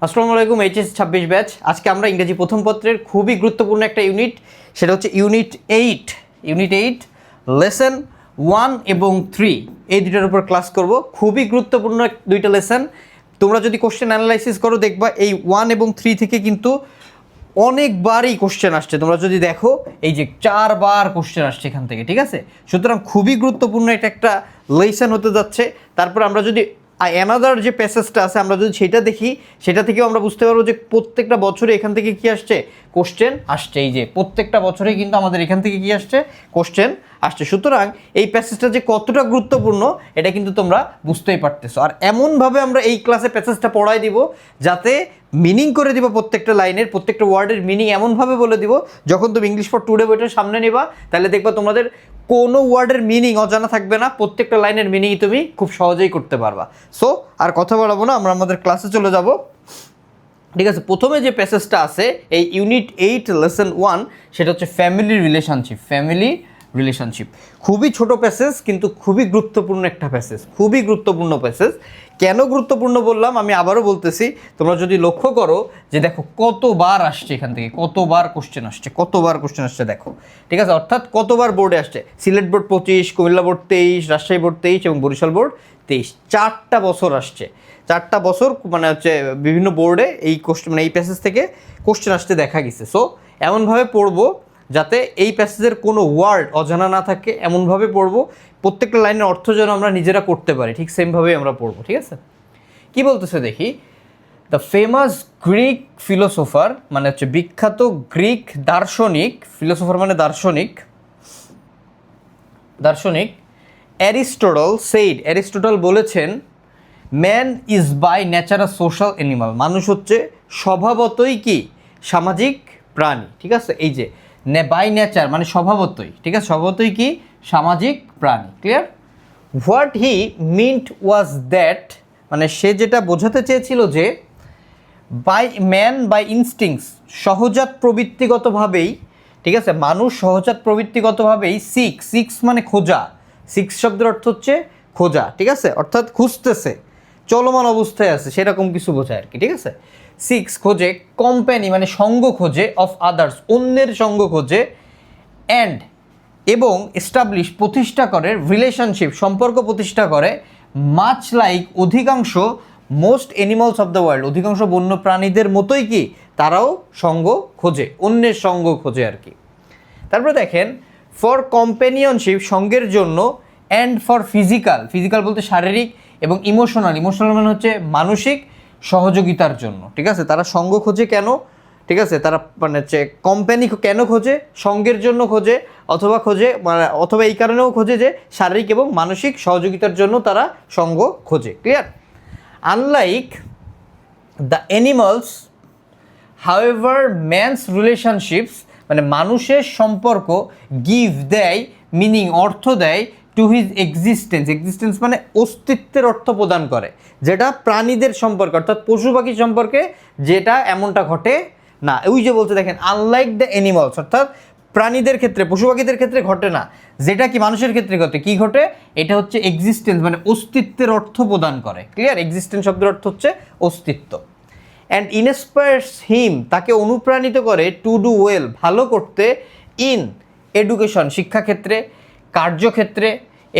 আসসালামু আলাইকুম। HS 26 batch. আজকে আমরা ইংরেজি প্রথম পত্রের খুবই গুরুত্বপূর্ণ একটা ইউনিট, সেটা হচ্ছে ইউনিট 8 লেসন 1 এবং 3 এই দুটোর উপর ক্লাস করব। খুবই গুরুত্বপূর্ণ দুইটা লেসন। তোমরা যদি কোশ্চেন অ্যানালাইসিস করো দেখবা এই 1 এবং 3 থেকে কিন্তু অনেকবারই কোশ্চেন আসছে। তোমরা যদি দেখো এই যে 4 বার কোশ্চেন আসছে এখান থেকে, ঠিক আছে? সুতরাং খুবই গুরুত্বপূর্ণ এটা একটা লেসন হতে যাচ্ছে। তারপর আমরা যদি অ্যানাদার যে প্যাসেজটা আছে আমরা যদি সেটা দেখি, সেটা থেকেও আমরা বুঝতে পারবো যে প্রত্যেকটা বছরে এখান থেকে কি আসছে, কোশ্চেন আসছে। এই যে প্রত্যেকটা বছরে কিন্তু আমাদের এখান থেকে কি আসছে, কোশ্চেন আসছে। সুতরাং এই প্যাসেজটা যে কতটা গুরুত্বপূর্ণ এটা কিন্তু তোমরা বুঝতেই পারতেছো। আর এমনভাবে আমরা এই ক্লাসে প্যাসেজটা পড়াই দিব যাতে মিনিং করে দিব, প্রত্যেকটা লাইনের প্রত্যেকটা ওয়ার্ডের মিনিং এমনভাবে বলে দিব যখন তুমি ইংলিশ ফর টুডে বইটার সামনে নিবা তাহলে দেখবা তোমাদের কোনো ওয়ার্ডের মিনিং অজানা থাকবে না, প্রত্যেকটা লাইনের মিনিংই তুমি খুব সহজেই করতে পারবা। সো আর কথা বাড়াবো না, আমরা আমাদের ক্লাসে চলে যাব। ঠিক আছে, প্রথমে যে প্যাসেজটা আছে এই ইউনিট 8 লেসন 1 সেটা হচ্ছে ফ্যামিলি রিলেশনশিপ। খুবই ছোট প্যাসেজ কিন্তু খুবই গুরুত্বপূর্ণ একটা প্যাসেজ, খুবই গুরুত্বপূর্ণ প্যাসেজ। কেন গুরুত্বপূর্ণ বললাম আমি আবারও বলতেছি, তোমরা যদি লক্ষ্য করো যে দেখো কতবার আসছে এখান থেকে, কতবার কোশ্চেন আসছে দেখো। ঠিক আছে, অর্থাৎ কতবার বোর্ডে আসছে। Sylhet board 25, Comilla board 23, Rajshahi board 23 এবং বরিশাল বোর্ড 23। 4টা বছর আসছে, 4টা বছর মানে হচ্ছে বিভিন্ন বোর্ডে এই কোশ্চেন মানে এই প্যাসেজ থেকে কোশ্চেন আসতে দেখা গেছে। সো এমনভাবে পড়বো যাতে এই প্যাসেজের কোনো ওয়ার্ড অজানা না থাকে, এমনভাবে পড়বো প্রত্যেকটা লাইনের অর্থ যেন আমরা নিজেরা করতে পারি, ঠিক সেমভাবেই আমরা পড়বো। ঠিক আছে, কি বলতেছে দেখি। দ্য ফেমাস গ্রিক ফিলোসোফার মানে হচ্ছে বিখ্যাত গ্রিক দার্শনিক, ফিলোসোফার মানে দার্শনিক অ্যারিস্টোটল বলেছেন, man is by nature a social animal. মানুষ হচ্ছে স্বভাবতই কি, সামাজিক প্রাণী। ঠিক আছে, এই যে বাই নেচার মানে স্বভাবতই, ঠিক আছে, স্বভাবতই কি, সামাজিক প্রাণী। Clear? What he mint was that, মানে সে যেটা বোঝাতে চেয়েছিল যে বাই ইনস্টিংস, সহজাত প্রবৃত্তিগতভাবেই, ঠিক আছে, মানুষ সহজাত প্রবৃত্তিগতভাবেই সিক্স মানে খোঁজা, সিক্স শব্দের অর্থ হচ্ছে খোঁজা, ঠিক আছে, অর্থাৎ খুঁজতেছে, চলমান অবস্থায় আছে সেরকম কিছু বোঝায় আর কি। ঠিক আছে, খোঁজে, কোম্পানি মানে সঙ্গ খোঁজে, অফ আদার্স অন্যের সঙ্গ খোঁজে, অ্যান্ড এবং এস্টাবলিশ প্রতিষ্ঠা করে, রিলেশনশিপ সম্পর্ক প্রতিষ্ঠা করে, মাচ লাইক অধিকাংশ most animals of the world অধিকাংশ বন্য প্রাণীদের মতোই কি তারাও সঙ্গ খোঁজে, অন্যের সঙ্গ খোঁজে আর কি। তারপরে দেখেন, ফর কম্প্যানিয়নশিপ সঙ্গের জন্য, অ্যান্ড ফর ফিজিক্যাল বলতে শারীরিক, এবং ইমোশনাল মানে হচ্ছে মানসিক সহযোগিতার জন্য। ঠিক আছে, তারা সঙ্গ খোঁজে কেন, ঠিক আছে, তারা মানে হচ্ছে কোম্পানি কেন খোঁজে, সঙ্গের জন্য খোঁজে, অথবা এই কারণেও খোঁজে যে শারীরিক এবং মানসিক সহযোগিতার জন্য তারা সঙ্গ খোঁজে। Clear? Unlike the animals however man's relationships, মানে মানুষের সম্পর্ক গিভ দেয়, মিনিং অর্থ দেয়, টু হিজ এক্সিস্টেন্স মানে অস্তিত্বের অর্থ প্রদান করে, যেটা প্রাণীদের সম্পর্কে অর্থাৎ পশু পাখি সম্পর্কে যেটা এমনটা ঘটে না। ওই যে বলতে দেখেন, আনলাইক দ্য অ্যানিমালস অর্থাৎ প্রাণীদের ক্ষেত্রে, পশু পাখিদের ক্ষেত্রে ঘটে না, যেটা কি মানুষের ক্ষেত্রে ঘটে। কি ঘটে? এটা হচ্ছে এক্সিস্টেন্স মানে অস্তিত্বের অর্থ প্রদান করে। ক্লিয়ার? এক্সিস্টেন্স শব্দের অর্থ হচ্ছে অস্তিত্ব। অ্যান্ড ইন্সপায়ার্স হিম তাকে অনুপ্রাণিত করে, টু ডু ওয়েল ভালো করতে, ইন এডুকেশন শিক্ষাক্ষেত্রে, কার্যক্ষেত্রে,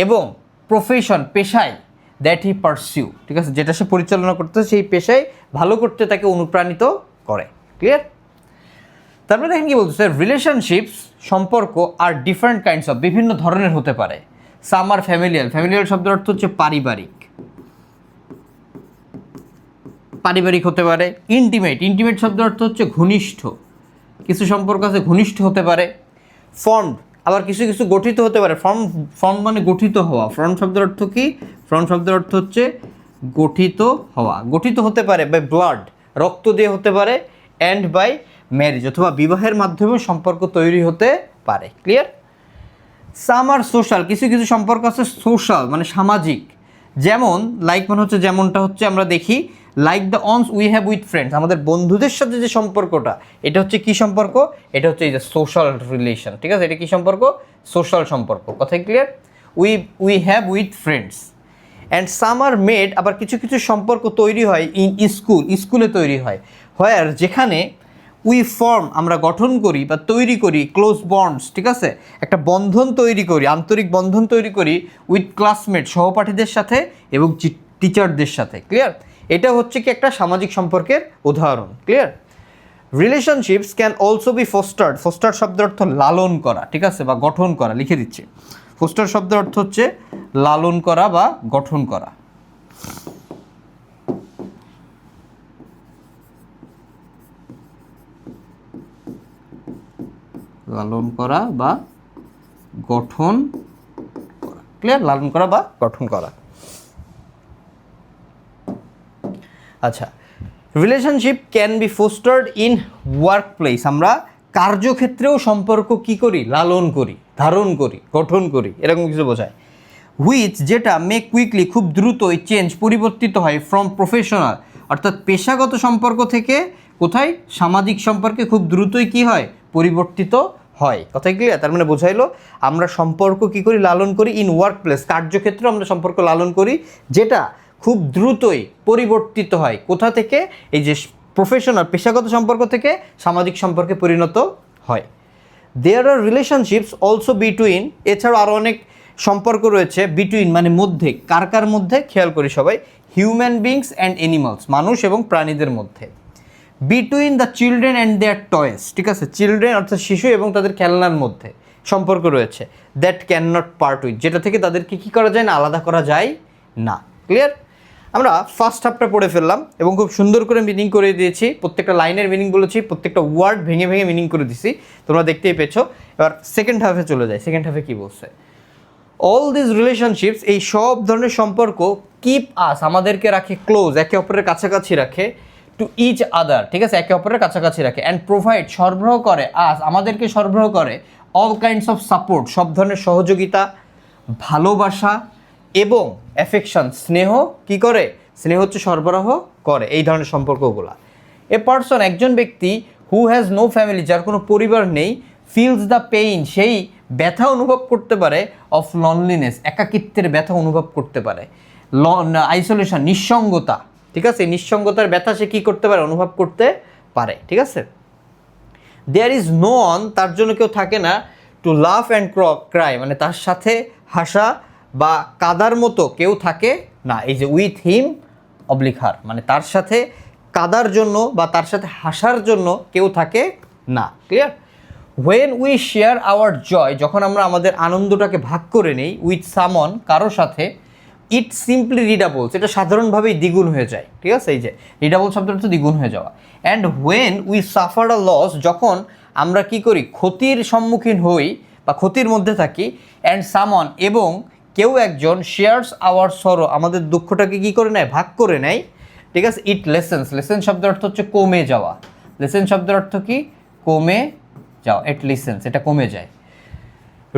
এবং প্রফেশন পেশায়, দ্যাট হি পারসিউ, ঠিক আছে, যেটা সে পরিচালনা করতে সেই পেশায় ভালো করতে তাকে অনুপ্রাণিত করে। ক্লিয়ার? তারপরে দেখেন কি বলতেছে, রিলেশনশিপস সম্পর্ক আর ডিফারেন্ট কাইন্ডস অফ বিভিন্ন ধরনের হতে পারে। সাম আর ফ্যামিলিয়াল শব্দের অর্থ হচ্ছে পারিবারিক হতে পারে। ইন্টিমেট শব্দের অর্থ হচ্ছে ঘনিষ্ঠ, কিছু সম্পর্ক আছে ঘনিষ্ঠ হতে পারে। ফর্মড আবার কিছু গঠিত হতে পারে। ফর্ম মানে গঠিত হওয়া। ফর্ম শব্দের অর্থ কি? ফর্ম শব্দের অর্থ হচ্ছে গঠিত হওয়া, গঠিত হতে পারে বাই ব্লাড রক্ত দিয়ে হতে পারে, অ্যান্ড বাই ম্যারেজ অথবা বিবাহের মাধ্যমে সম্পর্ক তৈরি হতে পারে। ক্লিয়ার? সাম আর সোশ্যাল কিছু সম্পর্ক আছে সোশ্যাল মানে সামাজিক, যেমন লাইক মানে হচ্ছে যেমনটা হচ্ছে আমরা দেখি, like the ones we have with friends, আমাদের বন্ধুদের সাথে যে সম্পর্কটা এটা হচ্ছে কি সম্পর্ক? এটা হচ্ছে এই যে সোশ্যাল রিলেশন। ঠিক আছে, এটা কি সম্পর্ক? সোশ্যাল সম্পর্ক। কথাই clear? We have with friends, and some are made, আবার কিছু কিছু সম্পর্ক তৈরি হয় ইন স্কুলে তৈরি হয়, হোয়ার যেখানে উই ফর্ম আমরা গঠন করি বা তৈরি করি ক্লোজ বন্ডস, ঠিক আছে, একটা বন্ধন তৈরি করি, আন্তরিক বন্ধন তৈরি করি উইথ ক্লাসমেট, সহপাঠীদের সাথে এবং টিচারদের সাথে। ক্লিয়ার? এটা হচ্ছে কি একটা সামাজিক সম্পর্কের উদাহরণ। Clear? Relationships can also be fostered, foster শব্দের অর্থ লালন করা, ঠিক আছে, বা গঠন করা, লিখে দিচ্ছি। ফস্টার শব্দের অর্থ হচ্ছে লালন করা বা গঠন করা। লালন করা বা গঠন করা। ক্লিয়ার? লালন করা বা গঠন করা। আচ্ছা, relationship can be fostered in work place, আমরা কার্যক্ষেত্রেও সম্পর্ক কি করি? লালন করি, ধারণ করি, গঠন করি, এরকম কিছু বোঝায়। হুইচ যেটা মেক কুইকলি, খুব দ্রুতই চেঞ্জ, পরিবর্তিত হয় ফ্রম প্রফেশনাল, অর্থাৎ পেশাগত সম্পর্ক থেকে কোথায়? সামাজিক সম্পর্কে খুব দ্রুতই কি হয়? পরিবর্তিত হয়। কথাই ক্লিয়ার? তার মানে বোঝাইলো আমরা সম্পর্ক কি করি? লালন করি ইন ওয়ার্ক প্লেস, কার্যক্ষেত্রে আমরা সম্পর্ক লালন করি, যেটা খুব দ্রুতই পরিবর্তিত হয় কোথা থেকে? এই যে প্রফেশনাল, পেশাগত সম্পর্ক থেকে সামাজিক সম্পর্কে পরিণত হয়। দেয়ার আর রিলেশনশিপস অলসো বিটুইন, এছাড়াও আরও অনেক সম্পর্ক রয়েছে বিটুইন মানে মধ্যে, কার কার মধ্যে? খেয়াল করি সবাই, হিউম্যান বিংস অ্যান্ড অ্যানিমালস, মানুষ এবং প্রাণীদের মধ্যে। Between the children and their toys, ঠিক আছে, চিলড্রেন অর্থাৎ শিশু এবং তাদের খেলনার মধ্যে সম্পর্ক রয়েছে। That can not part with, যেটা থেকে তাদেরকে কী করা যায় না? আলাদা করা যায় না। ক্লিয়ার? আমরা ফার্স্ট হাফটা পড়ে ফেললাম এবং খুব সুন্দর করে মিনিং করে দিয়েছি, প্রত্যেকটা লাইনের মিনিং বলেছি, প্রত্যেকটা ওয়ার্ড ভেঙে ভেঙে মিনিং করে দিছি, তোমরা দেখতেই পেয়েছো। এবার সেকেন্ড হাফে চলে যায়। সেকেন্ড হাফে কী বলছে? অল দিস রিলেশনশিপস, এই সব ধরনের সম্পর্ক, কিপ আস, আমাদেরকে রাখে ক্লোজ, একে অপরের কাছাকাছি রাখে, টু ইচ আদার, ঠিক আছে, একে অপরের কাছাকাছি রাখে, অ্যান্ড প্রোভাইড, সরবরাহ করে, আস, আমাদেরকে সরবরাহ করে, অল কাইন্ডস অফ সাপোর্ট, সব ধরনের সহযোগিতা, ভালোবাসা এবং অ্যাফেকশন, স্নেহ কি করে? স্নেহ হচ্ছে সরবরাহ করে, এই ধরনের সম্পর্কগুলো। এ পার্সন, একজন ব্যক্তি, হু হ্যাজ নো ফ্যামিলি, যার কোনো পরিবার নেই, ফিলস দ্য পেইন, সেই ব্যথা অনুভব করতে পারে, অফ লনলিনেস, একাকিত্বের ব্যথা অনুভব করতে পারে, আইসোলেশন, নিঃসঙ্গতা, ঠিক আছে, নিঃসঙ্গতার ব্যথা সে কী করতে পারে? অনুভব করতে পারে, ঠিক আছে। দেয়ার ইজ নো অন, তার জন্য কেউ থাকে না, টু লাভ অ্যান্ড ক্রাই, মানে তার সাথে হাসা বা কাদার মতো কেউ থাকে না। এই যে উইথ হিম অবলিক হার, মানে তার সাথে কাদার জন্য বা তার সাথে হাসার জন্য কেউ থাকে না। Clear? When we share our joy, যখন আমরা আমাদের আনন্দটাকে ভাগ করে নিই, উইথ সামন, কারোর সাথে, ইট সিম্পলি রিডাবলস, এটা সাধারণভাবেই দ্বিগুণ হয়ে যায়, ঠিক আছে, এই যে রিডাবল শব্দটা তো দ্বিগুণ হয়ে যাওয়া। And when we suffer a loss, যখন আমরা কি করি? ক্ষতির সম্মুখীন হই বা ক্ষতির মধ্যে থাকি, অ্যান্ড সামন, এবং কেউ একজন, শেয়ার্স আওয়ার সরো, আমাদের দুঃখটাকে কী করে নেয়? ভাগ করে নেয়, ঠিক আছে। ইট লেসেন্স, লেসেন্স শব্দের অর্থ হচ্ছে কমে যাওয়া, লেসেন্স শব্দের অর্থ কি? কমে যাওয়া, ইট লিসেন্স, এটা কমে যায়।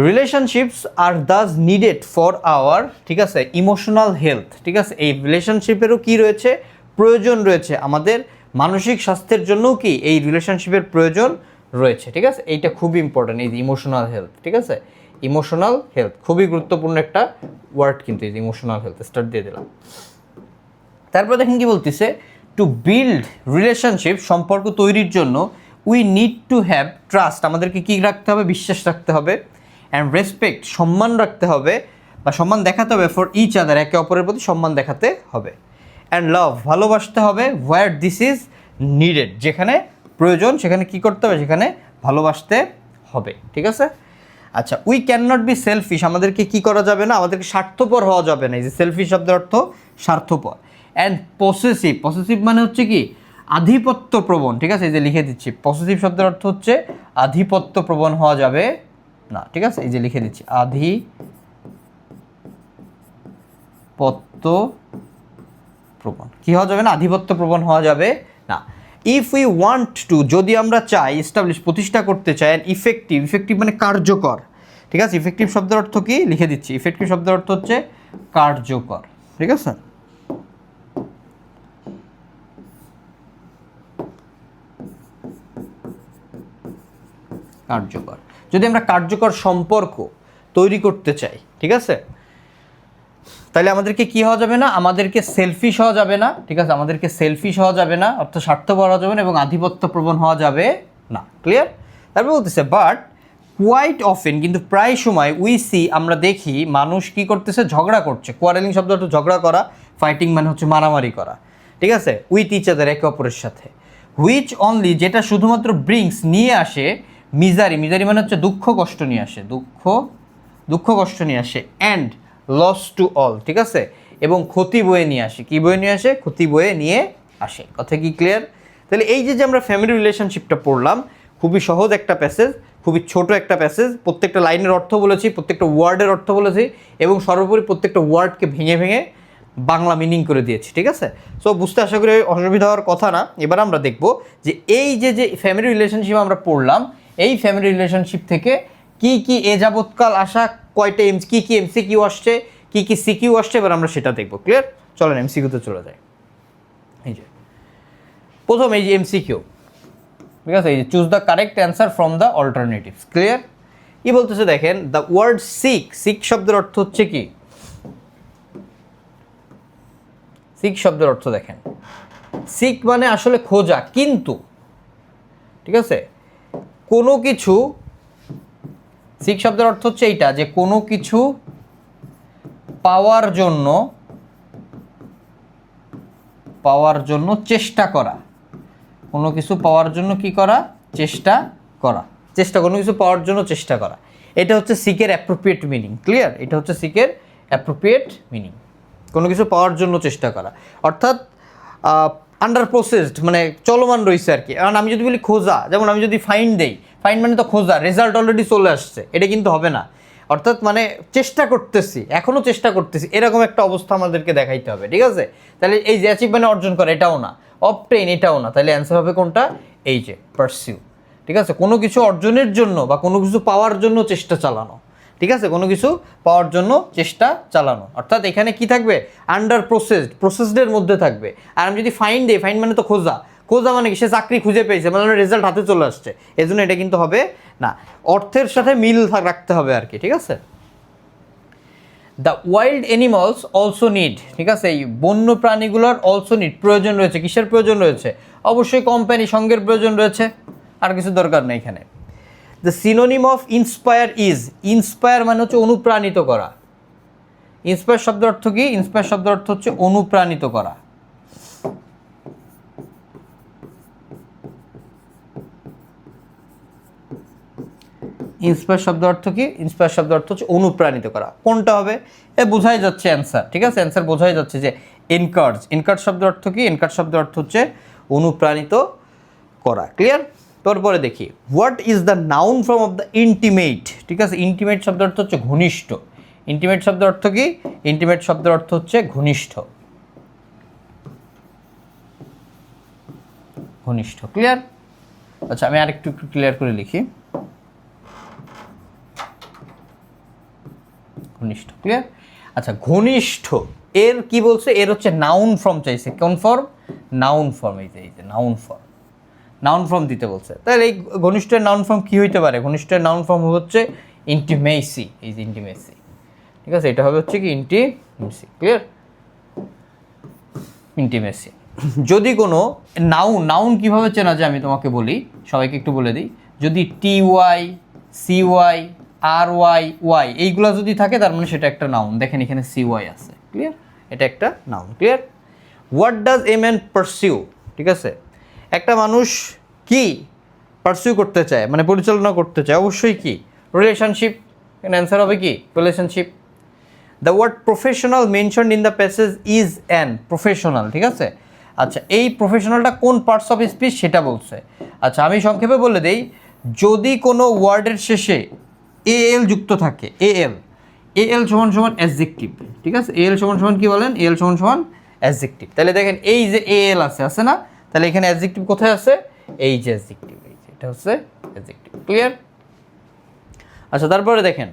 Relationships are thus needed for our, ঠিক আছে, ইমোশনাল হেলথ, ঠিক আছে, এই রিলেশনশিপেরও কি রয়েছে? প্রয়োজন রয়েছে, আমাদের মানসিক স্বাস্থ্যের জন্যও কি এই রিলেশনশিপের প্রয়োজন রয়েছে, ঠিক আছে। এইটা খুবই ইম্পর্ট্যান্ট, এই ইমোশনাল হেলথ, ঠিক আছে, ইমোশনাল হেলথ খুবই গুরুত্বপূর্ণ একটা ওয়ার্ড, কিন্তু এই ইমোশনাল হেলথ স্টার্ট দিয়ে দিলাম। তারপর দেখেন কি বলতেছে, টু বিল্ড রিলেশনশিপ, সম্পর্ক তৈরির জন্য, we need to have trust, আমাদেরকে কী রাখতে হবে? বিশ্বাস রাখতে হবে, অ্যান্ড রেসপেক্ট, সম্মান রাখতে হবে বা সম্মান দেখাতে হবে, ফর ইচ আদার, একে অপরের প্রতি সম্মান দেখাতে হবে, অ্যান্ড লাভ, ভালোবাসতে হবে, হোয়ার দিস ইজ নিডেড, যেখানে প্রয়োজন সেখানে কি করতে হবে? সেখানে ভালোবাসতে হবে, ঠিক আছে। আচ্ছা, we can not be shellfish, আমাদেরকে কি করা যাবে না? আমাদেরকে স্বার্থপর হওয়া যাবে না, এই যে সেলফিশ শব্দের অর্থ স্বার্থপর। অ্যান্ড পসেসিভ, পসেসিভ মানে হচ্ছে কি? আধিপত্য প্রবণ, ঠিক আছে, এই যে লিখে দিচ্ছি, পসেসিভ শব্দের অর্থ হচ্ছে আধিপত্য প্রবণ হওয়া যাবে না, ঠিক আছে, এই যে লিখে দিচ্ছি, আধিপত্য প্রবণ কি হওয়া যাবে না? আধিপত্য প্রবণ হওয়া যাবে না। ইফ উই ওয়ান্ট টু, যদি আমরা চাই, এস্টাবলিশ, প্রতিষ্ঠা করতে চাই, অ্যান্ড ইফেক্টিভ, ইফেক্টিভ মানে কার্যকর, ঠিক আছে, ইফেক্টিভ শব্দের অর্থ কি? লিখে দিচ্ছি, ইফেক্টিভ শব্দের অর্থ হচ্ছে কার্যকর, ঠিক আছে। কার্যকর, যদি আমরা কার্যকর সম্পর্ক তৈরি করতে চাই, ঠিক আছে, তাহলে আমাদেরকে কি হওয়া যাবে না, আমাদেরকে সেলফিশ হওয়া যাবে না, ঠিক আছে, আমাদেরকে সেলফিশ হওয়া যাবে না, অর্থাৎ স্বার্থপর হওয়া যাবে না এবং আধিপত্যপ্রবণ হওয়া যাবে না। ক্লিয়ার? তারপর বলতেছে বাট কোয়াইট অফেন, কিন্তু প্রায় সময় উই সি, আমরা দেখি মানুষ কি করতেছে, ঝগড়া করছে। কোয়ারেলিং শব্দ হচ্ছে ঝগড়া করা, ফাইটিং মানে হচ্ছে মারামারি করা, ঠিক আছে, উইথ ইচ আদার, একে অপরের সাথে। হুইচ অনলি, যেটা শুধুমাত্র ব্রিংস, নিয়ে আসে, মিজারি, মিজারি মানে হচ্ছে দুঃখ কষ্ট নিয়ে আসে, দুঃখ কষ্ট নিয়ে আসে, অ্যান্ড লস টু অল, ঠিক আছে, এবং ক্ষতি বয়ে নিয়ে আসে। কী বয়ে নিয়ে আসে? ক্ষতি বয়ে নিয়ে আসে। কথা কি ক্লিয়ার? তাহলে এই যে আমরা ফ্যামিলি রিলেশনশিপটা পড়লাম, খুবই সহজ একটা প্যাসেজ, খুবই ছোট একটা প্যাসেজ, প্রত্যেকটা লাইনের অর্থ বলেছি, প্রত্যেকটা ওয়ার্ডের অর্থ বলেছি, এবং সর্বোপরি প্রত্যেকটা ওয়ার্ডকে ভেঙে ভেঙে বাংলা মিনিং করে দিয়েছি, ঠিক আছে। সো বুঝতে আশা করি অসুবিধা হওয়ার কথা না। এবার আমরা দেখব যে এই যে ফ্যামিলি রিলেশনশিপ আমরা পড়লাম, এই ফ্যামিলি রিলেশনশিপ থেকে কি কি এ যাবৎকাল আসা, কয়টা কি কি এমসিকিউ আসছে, কি কি সিকিউ আসছে, এবার আমরা সেটা দেখব। ক্লিয়ার? চলেন এমসিকিউতে চলে যাই। এই যে প্রথম এই যে এমসিকিউ, ঠিক আছে, এই যে choose the correct answer from the alternatives. Clear? কি বলতেছে দেখেন, দ্য ওয়ার্ড সিক, সিক শব্দের অর্থ হচ্ছে কি? সিক শব্দের অর্থ দেখেন, সিক মানে আসলে খোঁজা, কিন্তু, ঠিক আছে, কোনো কিছু, সিক শব্দের অর্থ হচ্ছে এইটা, যে কোনো কিছু পাওয়ার জন্য চেষ্টা করা, কোনো কিছু পাওয়ার জন্য কি করা? চেষ্টা করা, কোনো কিছু পাওয়ার জন্য চেষ্টা করা। এটা হচ্ছে সিকের অ্যাপ্রোপ্রিয়েট মিনিং। ক্লিয়ার? এটা হচ্ছে সিকের অ্যাপ্রোপ্রিয়েট মিনিং, কোনো কিছু পাওয়ার জন্য চেষ্টা করা, অর্থাৎ আন্ডার প্রসেসড, মানে চলমান রয়েছে আর কি। কারণ আমি যদি বলি খোঁজা, যেমন আমি যদি ফাইন্ড দেই, ফাইন্ড মানে তো খোঁজা, রেজাল্ট অলরেডি চলে আসছে, এটা কিন্তু হবে না। অর্থাৎ মানে চেষ্টা করতেছি, এখনও চেষ্টা করতেছি, এরকম একটা অবস্থা আমাদেরকে দেখাইতে হবে, ঠিক আছে। তাহলে এই যে অ্যাচিভমেন্ট অর্জন করে, এটাও না, অবটেইন, এটাও না, তাহলে অ্যান্সার হবে কোনটা? এই যে পারসিউ, ঠিক আছে, কোনো কিছু অর্জনের জন্য বা কোনো কিছু পাওয়ার জন্য চেষ্টা চালানো, ঠিক আছে, কোনো কিছু পাওয়ার জন্য চেষ্টা চালানো, অর্থাৎ এখানে কি থাকবে? আন্ডার প্রসেসডের মধ্যে থাকবে। আর আমি যদি ফাইন্ড দিই, ফাইন্ড মানে তো খোঁজা, খোঁজা মানে কি? সে চাকরি খুঁজে পেয়েছে, মানে রেজাল্ট হাতে চলে আসছে, এই জন্য এটা কিন্তু হবে না, অর্থের সাথে মিল রাখতে হবে আর কি, ঠিক আছে। The wild animals also need, ঠিক আছে, এই বন্য প্রাণীগুলোর অলসো নিড, প্রয়োজন রয়েছে। কিসের প্রয়োজন রয়েছে? অবশ্যই কোম্পানি, সঙ্গের প্রয়োজন রয়েছে, আর কিছু দরকার নেই এখানে। The synonym of inspire is, inspire মানে হচ্ছে অনুপ্রাণিত করা। ইন্সপায়ার শব্দের অর্থ কি? ইন্সপায়ার শব্দের অর্থ হচ্ছে অনুপ্রাণিত করা। ইন্সপায়ার শব্দের অর্থ কি? ইন্সপায়ার শব্দের অর্থ হচ্ছে অনুপ্রাণিত করা। কোনটা হবে? বোঝাই যাচ্ছে অ্যান্সার, ঠিক আছে, অ্যান্সার বোঝাই যাচ্ছে যে এনকার্জ। এনকার্জ শব্দের অর্থ কি? এনকার্জ শব্দের অর্থ হচ্ছে অনুপ্রাণিত করা। ক্লিয়ার? তারপরে দেখি, what is the noun form of the intimate, ঠিক আছে, ইন্টিমেট শব্দের অর্থ হচ্ছে ঘনিষ্ঠ। ইন্টিমেট শব্দের অর্থ কি? ইন্টিমেট শব্দের অর্থ হচ্ছে ঘনিষ্ঠ, ঘনিষ্ঠ। ক্লিয়ার? আচ্ছা, আমি আরেকটু ক্লিয়ার করে লিখি, ঘনিষ্ঠ। ক্লিয়ার? আচ্ছা, ঘনিষ্ঠ এর কি বলছে? এর হচ্ছে নাউন ফর্ম চাইছে। কোন ফর্ম? Noun form. এই যে নাউন ফর্ম, নাউন ফর্ম দিতে বলছে। তাহলে এই ঘনিষ্ঠের নাউন ফর্ম কী হইতে পারে? ঘনিষ্ঠের নাউন ফর্ম হচ্ছে ইন্টিমেসি। এই যে ইন্টিমেসি, ঠিক আছে, এটা হবে হচ্ছে কি? ইন্টিমেসি। ক্লিয়ার? ইন্টিমেসি। যদি কোনো নাউন কীভাবে চেনা যায় আমি তোমাকে বলি, সবাইকে একটু বলে দিই। যদি TY, CY, RY, Y এইগুলো যদি থাকে, তার মানে সেটা একটা নাউন। দেখেন এখানে CY আছে। ক্লিয়ার? এটা একটা noun. Clear? What does a man pursue, ঠিক আছে, একটা মানুষ কি পারসিউ করতে চায়, মানে পরিচালনা করতে চায়, অবশ্যই কি? রিলেশনশিপ। এখানে অ্যান্সার হবে কি? Relationship. The word professional mention in the passage is an professional, ঠিক আছে। আচ্ছা, এই প্রফেশনালটা কোন পার্টস অফ স্পিচ সেটা বলছে। আচ্ছা, আমি সংক্ষেপে বলে দেই, যদি কোনো ওয়ার্ডের শেষে AL যুক্ত থাকে, AL সমান সমান অ্যাডজেক্টিভ, ঠিক আছে, AL সমান সমান কি বলেন? AL সমান সমান অ্যাডজেক্টিভ। তাহলে দেখেন এই যে AL আছে না, তাহলে এখানে অ্যাডজেক্টিভ কোথায় আছে? এই যে অ্যাডজেক্টিভ, এই যে এটা হচ্ছে অ্যাডজেক্টিভ। ক্লিয়ার? আচ্ছা, তারপরে দেখেন,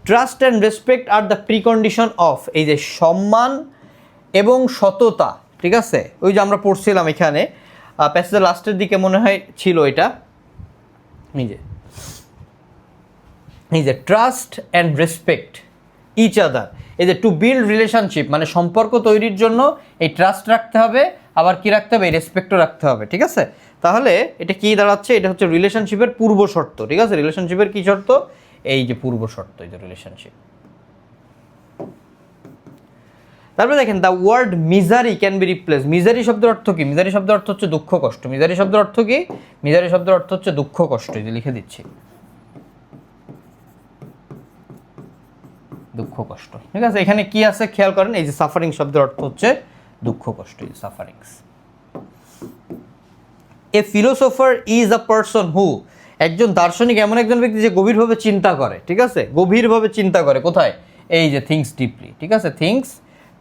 trust and respect are the precondition of, এই যে সম্মান এবং সততা, ঠিক আছে, ওই যে আমরা পড়ছিলাম এখানে প্যাসেজের লাস্টের দিকে মনে হয় ছিল এটা। এই যে trust and respect each other. এই যে টু বিল্ড রিলেশনশিপ মানে সম্পর্ক তৈরির জন্য এই ট্রাস্ট রাখতে হবে, আবার কি রাখতে হবে, রেসপেক্টও রাখতে হবে, ঠিক আছে। তাহলে এটা কি দাঁড়াচ্ছে, এটা হচ্ছে রিলেশনশিপের পূর্ব শর্ত, ঠিক আছে। রিলেশনশিপের কি শর্ত, এই যে পূর্ব শর্ত, এই যে রিলেশনশিপ। তারপরে দেখেন the word misery can be replace. Misery শব্দের অর্থ কি, মিজারি শব্দের অর্থ হচ্ছে দুঃখ কষ্ট। মিজারি শব্দের অর্থ কি, মিজারি শব্দের অর্থ হচ্ছে দুঃখ কষ্ট, এই যে লিখে দিচ্ছি, দুঃখ কষ্ট, ঠিক আছে। এখানে কি আছে খেয়াল করেন, এই যে সাফারিং শব্দের অর্থ হচ্ছে দুঃখ কষ্ট, এই sufferings. A philosopher is a person who, একজন দার্শনিক এমন একজন ব্যক্তি যে গভীরভাবে চিন্তা করে, ঠিক আছে, গভীরভাবে চিন্তা করে, কোথায়, এই যে থিংস ডিপলি, ঠিক আছে, থিংস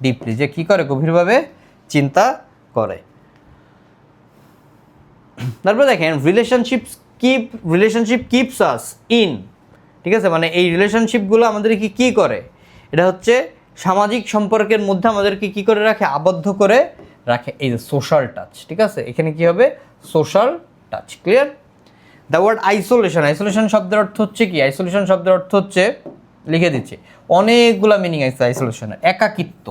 ডিপলি, যে কি করে, গভীরভাবে চিন্তা করে। তারপরে দেখেন রিলেশনশিপ কিপস আস ইন, ঠিক আছে, মানে এই রিলেশনশিপগুলো আমাদেরকে কি করে, এটা হচ্ছে সামাজিক সম্পর্কের মধ্যে আমাদেরকে কি করে রাখে, আবদ্ধ করে রাখে, এই যে সোশ্যাল টাচ, ঠিক আছে, এখানে কি হবে, social touch, clear. The word isolation, isolation শব্দের অর্থ হচ্ছে কি, আইসোলেশন শব্দের অর্থ হচ্ছে, লিখে দিচ্ছি, অনেকগুলা মিনিং আছে আইসোলেশনের। একাকিত্ব,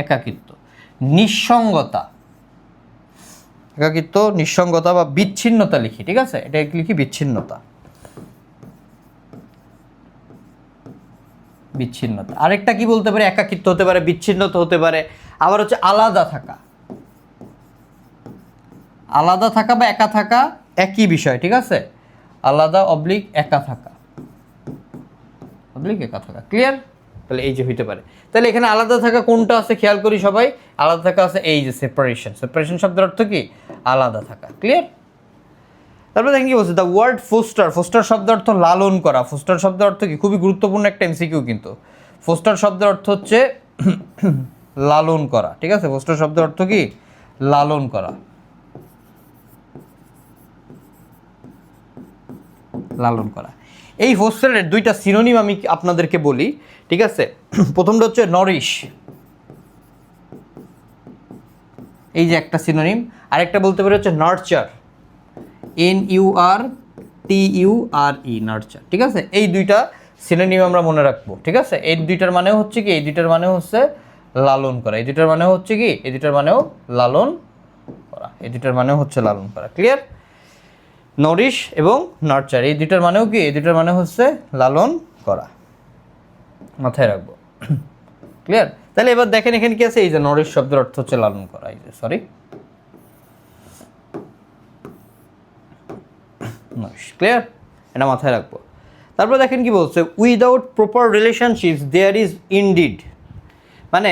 একাকিত্ব, নিঃসঙ্গতা, একাকিত্ব, নিঃসঙ্গতা বা বিচ্ছিন্নতা লিখি, ঠিক আছে, এটা লিখি বিচ্ছিন্নতা, বিচ্ছিন্নতা। আরেকটা কি বলতে পারে, একাকিত্ব হতে পারে, বিচ্ছিন্নতা হতে পারে, আবার হচ্ছে আলাদা থাকা, আলাদা থাকা বা একা থাকা একই বিষয়, ঠিক আছে, আলাদা অবলিক একা থাকা, অবলিক একা থাকা, ক্লিয়ার। তাহলে এই যে হইতে পারে, তাহলে এখানে আলাদা থাকা কোনটা আছে খেয়াল করি সবাই, আলাদা থাকা আছে এই যে সেপারেশন, সেপারেশন শব্দের অর্থ কি, আলাদা থাকা, ক্লিয়ার। তারপরে দেখেন কি বলছে, দ্য ওয়ার্ড ফোস্টার, ফোস্টার শব্দের অর্থ লালন করা। ফোস্টার শব্দের অর্থ কি, খুবই গুরুত্বপূর্ণ একটা এমসিকিউ কিন্তু। ফোস্টার শব্দের অর্থ হচ্ছে লালন করা, ঠিক আছে, ফোস্টার শব্দের অর্থ কি, লালন করা, লালন করা। এই ফোস্টারের দুইটা সিনোনিম আমি আপনাদেরকে বলি, ঠিক আছে। প্রথমটা হচ্ছে নরিশ, এই যে একটা সিনোনিম, আরেকটা বলতে পারে হচ্ছে নার্চার, NURTURE, নার্চার, ঠিক আছে। এই দুইটা সিনোনিম আমরা মনে রাখবো, ঠিক আছে। এই দুইটার মানে হচ্ছে কি, এই দুইটার মানে হচ্ছে লালন করা, এই দুইটার মানে হচ্ছে কি, এই দুইটার মানেও লালন করা, এই দুইটার মানেও হচ্ছে লালন করা, ক্লিয়ার। নরিশ এবং নার্চার এই দুইটার মানেও কি, এই দুইটার মানে হচ্ছে লালন করা, মাথায় রাখবো, ক্লিয়ার। তাহলে এবার দেখেন এখানে কি আছে, এই যে নরিশ শব্দের অর্থ হচ্ছে লালন করা, এই যে সরি নরিশ, ক্লিয়ার, এটা মাথায় রাখবো। তারপর দেখেন কি বলছে, without proper relationships there is indeed, মানে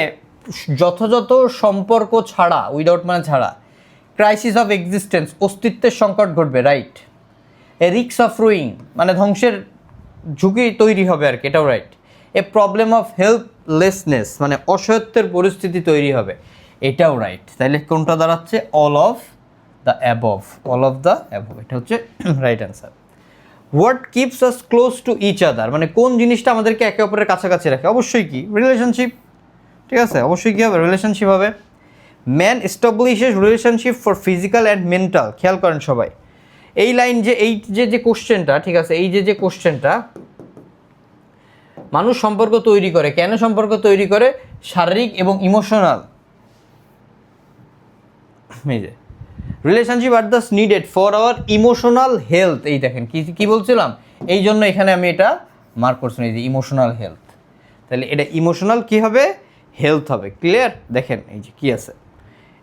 যথাযথ সম্পর্ক ছাড়া, উইদাউট মানে ছাড়া, ক্রাইসিস অফ এক্সিস্টেন্স, অস্তিত্বের সংকট ঘটবে, রাইট। এ রিস্ক অফ রুইং, মানে ধ্বংসের ঝুঁকি তৈরি হবে আর কি, এটাও right. A problem of helplessness, মানে অসহায়ত্বের পরিস্থিতি তৈরি হবে, এটাও রাইট। তাইলে কোনটা দাঁড়াচ্ছে, all of the above, all of the above, এটা হচ্ছে right answer. What keeps us close to each other, মানে কোন জিনিসটা আমাদেরকে একে অপরের কাছাকাছি রাখে, অবশ্যই কি, রিলেশনশিপ, ঠিক আছে, অবশ্যই কী হবে, রিলেশনশিপ হবে। Man establishes relationship for physical and mental, খেয়াল করেন সবাই এই লাইন, যে এই যে কোশ্চেনটা, ঠিক আছে, এই যে কোশ্চেনটা, মানুষ সম্পর্ক তৈরি করে, কেন সম্পর্ক তৈরি করে, শারীরিক এবং ইমোশনাল, এই যে relationship are the needed for hour emotional health, এই দেখেন কি বলছিলাম, এই জন্য এখানে আমি এটা মার্ক করছি, এই যে ইমোশনাল হেলথ, তাহলে এটা ইমোশনাল কি হবে, হেলথ হবে, ক্লিয়ার। দেখেন এই যে কি আছে,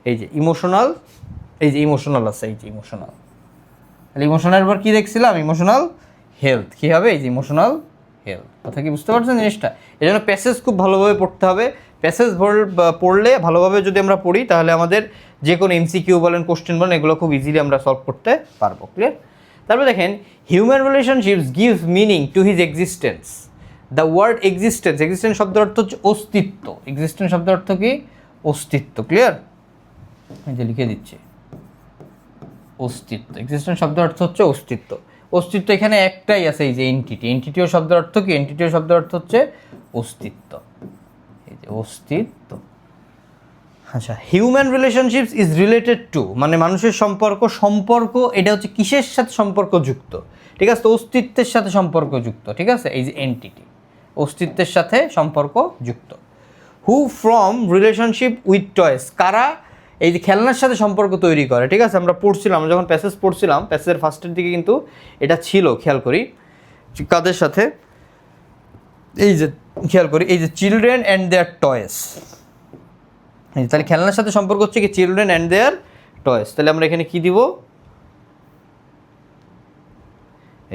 এই যে ইমোশনাল, এই যে ইমোশনাল আছে, এই যে ইমোশনাল, তাহলে ইমোশনাল পর কি দেখছিলাম, ইমোশনাল হেলথ কি হবে, এই যে ইমোশনাল হেলথ, কথা কি বুঝতে পারছেন জিনিসটা। এই জন্য প্যাসেজ খুব ভালোভাবে পড়তে হবে, প্যাসেজ পড়লে ভালোভাবে যদি আমরা পড়ি তাহলে আমাদের যে কোনো এমসিকিউ বলেন, কোশ্চেন বলেন, এগুলো খুব ইজিলি আমরা সলভ করতে পারবো, ক্লিয়ার। তারপরে দেখেন human relationships gives meaning to his existence. The word existence, existence শব্দের অর্থ হচ্ছে অস্তিত্ব, এক্সিস্টেন্স শব্দের অর্থ কি, অস্তিত্ব, ক্লিয়ার, এই যে লিখে দিচ্ছি, অস্তিত্ব, এক্সিস্টেন্স শব্দের অর্থ হচ্ছে অস্তিত্ব। অস্তিত্ব এখানে একটাই আছে, এই যে এন্টিটি, এন্টিটিও শব্দের অর্থ কি, এন্টিটিও শব্দের অর্থ হচ্ছে অস্তিত্ব, এই যে অস্তিত্ব। আচ্ছা, human relationships is related to, মানে মানুষের সম্পর্ক এটা হচ্ছে কিসের সাথে সম্পর্কযুক্ত, ঠিক আছে, তো অস্তিত্বের সাথে সম্পর্কযুক্ত, ঠিক আছে, এই যে এন্টিটি, অস্তিত্বের সাথে সম্পর্কযুক্ত। হু ফ্রম রিলেশনশিপ উইথ টয়েস, কারা এই যে খেলনার সাথে সম্পর্ক তৈরি করে, ঠিক আছে, আমরা পড়ছিলাম, যখন প্যাসেজ পড়ছিলাম, প্যাসেজের ফার্স্টের দিকে কিন্তু এটা ছিল, খেয়াল করি কাদের সাথে, এই যে খেয়াল করি, এই যে চিলড্রেন অ্যান্ড দেয়ার টয়েস, তাহলে খেলনার সাথে সম্পর্ক হচ্ছে কি চিলড্রেন অ্যান্ড দেয়ার টয়েস, তাহলে আমরা এখানে কি দিব,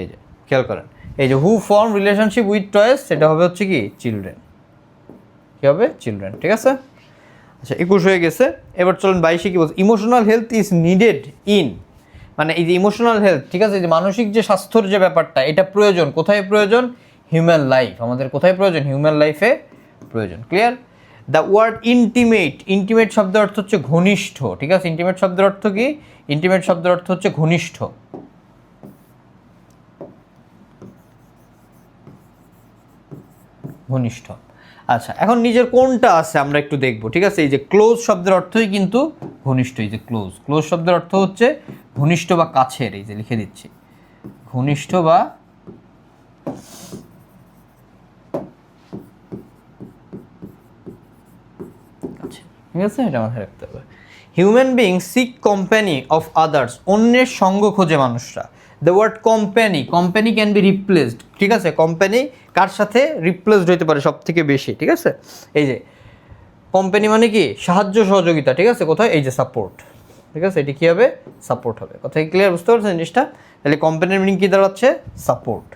এই যে খেয়াল করেন, এই যে হু ফর্ম রিলেশনশিপ উইথ টয়েস, সেটা হবে হচ্ছে কি চিলড্রেন, কি হবে চিলড্রেন, ঠিক আছে। আচ্ছা 21 হয়ে গেছে, এবার চলুন 22 কি বলছে, emotional health is needed in, মানে এই যে ইমোশনাল হেলথ, ঠিক আছে, এই যে মানসিক যে স্বাস্থ্যর যে ব্যাপারটা, এটা প্রয়োজন, কোথায় প্রয়োজন, হিউম্যান লাইফ, আমাদের কোথায় প্রয়োজন, হিউম্যান লাইফে প্রয়োজন, clear. The word intimate, intimate শব্দের অর্থ হচ্ছে ঘনিষ্ঠ, ঠিক আছে, ইন্টিমেট শব্দের অর্থ কি, ইন্টিমেট শব্দের অর্থ হচ্ছে ঘনিষ্ঠ, ঘনিষ্ঠ। আচ্ছা এখন নিজের কোনটা আছে আমরা একটু দেখবো, ঠিক আছে, এই যে ক্লোজ শব্দের অর্থই কিন্তু ঘনিষ্ঠ, এই যে ক্লোজ, ক্লোজ শব্দের অর্থ হচ্ছে ঘনিষ্ঠ বা কাছের, এই যে লিখে দিচ্ছি, ঘনিষ্ঠ বা কাছের, ঠিক আছে, এটা মাথায় রাখতে হবে। Human being seek company of others, অন্যের সঙ্গ খোঁজে মানুষরা। The word company, company can be replaced, ঠিক আছে, কোম্পানি কার সাথে রিপ্লেসড হতে পারে সব থেকে বেশি, ঠিক আছে, এই যে কোম্পানি মানে কি সাহায্য সহযোগিতা, ঠিক আছে, কোথায়, এই যে সাপোর্ট, ঠিক আছে, এটি কী হবে, সাপোর্ট হবে, কোথায় ক্লিয়ার, বুঝতে পারছেন জিনিসটা, তাহলে কোম্পানির মিনিং কী দাঁড়াচ্ছে, সাপোর্ট।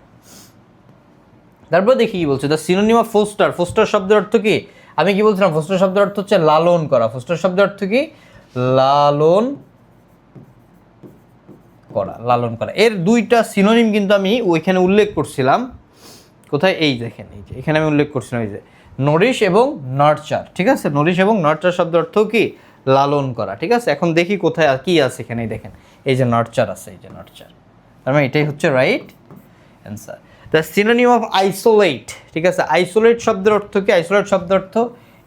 তারপর দেখি কি বলছে, the synonym of foster, foster শব্দের অর্থ কি, আমি কি বলছিলাম, ফোস্টার শব্দের অর্থ হচ্ছে লালন করা, ফোস্টার শব্দের অর্থ কি, লালন করা, লালন করা। এর দুইটা সিনোনিম কিন্তু আমি ওইখানে উল্লেখ করছিলাম, কোথায়, এই দেখেন, এই যে এখানে আমি উল্লেখ করছিলাম, এই যে নরিশ এবং নার্চার, ঠিক আছে, নরিশ এবং নার্চার শব্দের অর্থ কি, লালন করা, ঠিক আছে। এখন দেখি কোথায় কি আছে, এখানে দেখেন, এই যে নার্চার আছে, এই যে নার্চার, তার মানে এটাই হচ্ছে right answer. The synonym of isolate, ঠিক আছে, আইসোলেট শব্দের অর্থ কি, আইসোলেট শব্দের অর্থ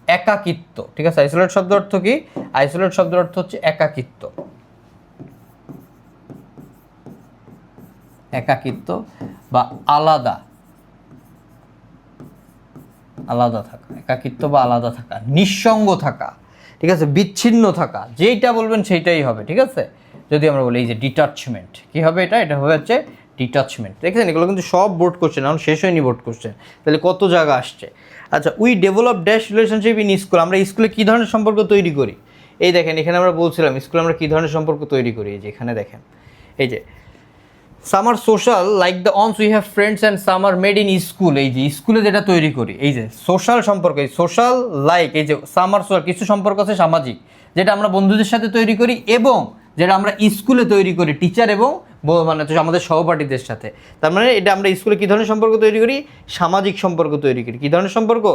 একাকিত্ব, ঠিক আছে, আইসোলেট শব্দের অর্থ কি, আইসোলেট শব্দের অর্থ হচ্ছে একাকিত্ব, একাকিত্ব বা আলাদা, আলাদা থাকা, একাকিত্ব বা আলাদা থাকা, নিঃসঙ্গ থাকা, ঠিক আছে, বিচ্ছিন্ন থাকা, যেইটা বলবেন সেইটাই হবে, ঠিক আছে। যদি আমরা বলি এই যে ডিটাচমেন্ট, কী হবে এটা, এটা হবে হচ্ছে ডিটাচমেন্ট, দেখেছেন, এগুলো কিন্তু সব বোর্ড কোশ্চেন, এখন শেষ হয়নি বোর্ড কোশ্চেন, তাহলে কত জায়গা আসছে। আচ্ছা, we develop dash relationship in school, আমরা স্কুলে কী ধরনের সম্পর্ক তৈরি করি, এই দেখেন এখানে আমরা বলছিলাম স্কুলে আমরা কী ধরনের সম্পর্ক তৈরি করি, এই যে এখানে দেখেন, এই যে some are social like the ones we have friends and some are made in school, এই যে স্কুলে যেটা তৈরি করি, এই যে সোশ্যাল সম্পর্ক, এই সোশ্যাল লাইক, এই যে সাম আর সোশ্যাল, কিছু সম্পর্ক আছে সামাজিক, যেটা আমরা বন্ধুদের সাথে তৈরি করি, এবং যেটা আমরা স্কুলে তৈরি করি টিচার এবং মানে আমাদের সহপাঠীদের সাথে। তার মানে এটা আমরা স্কুলে কী ধরনের সম্পর্ক তৈরি করি, সামাজিক সম্পর্ক তৈরি করি, কী ধরনের সম্পর্ক,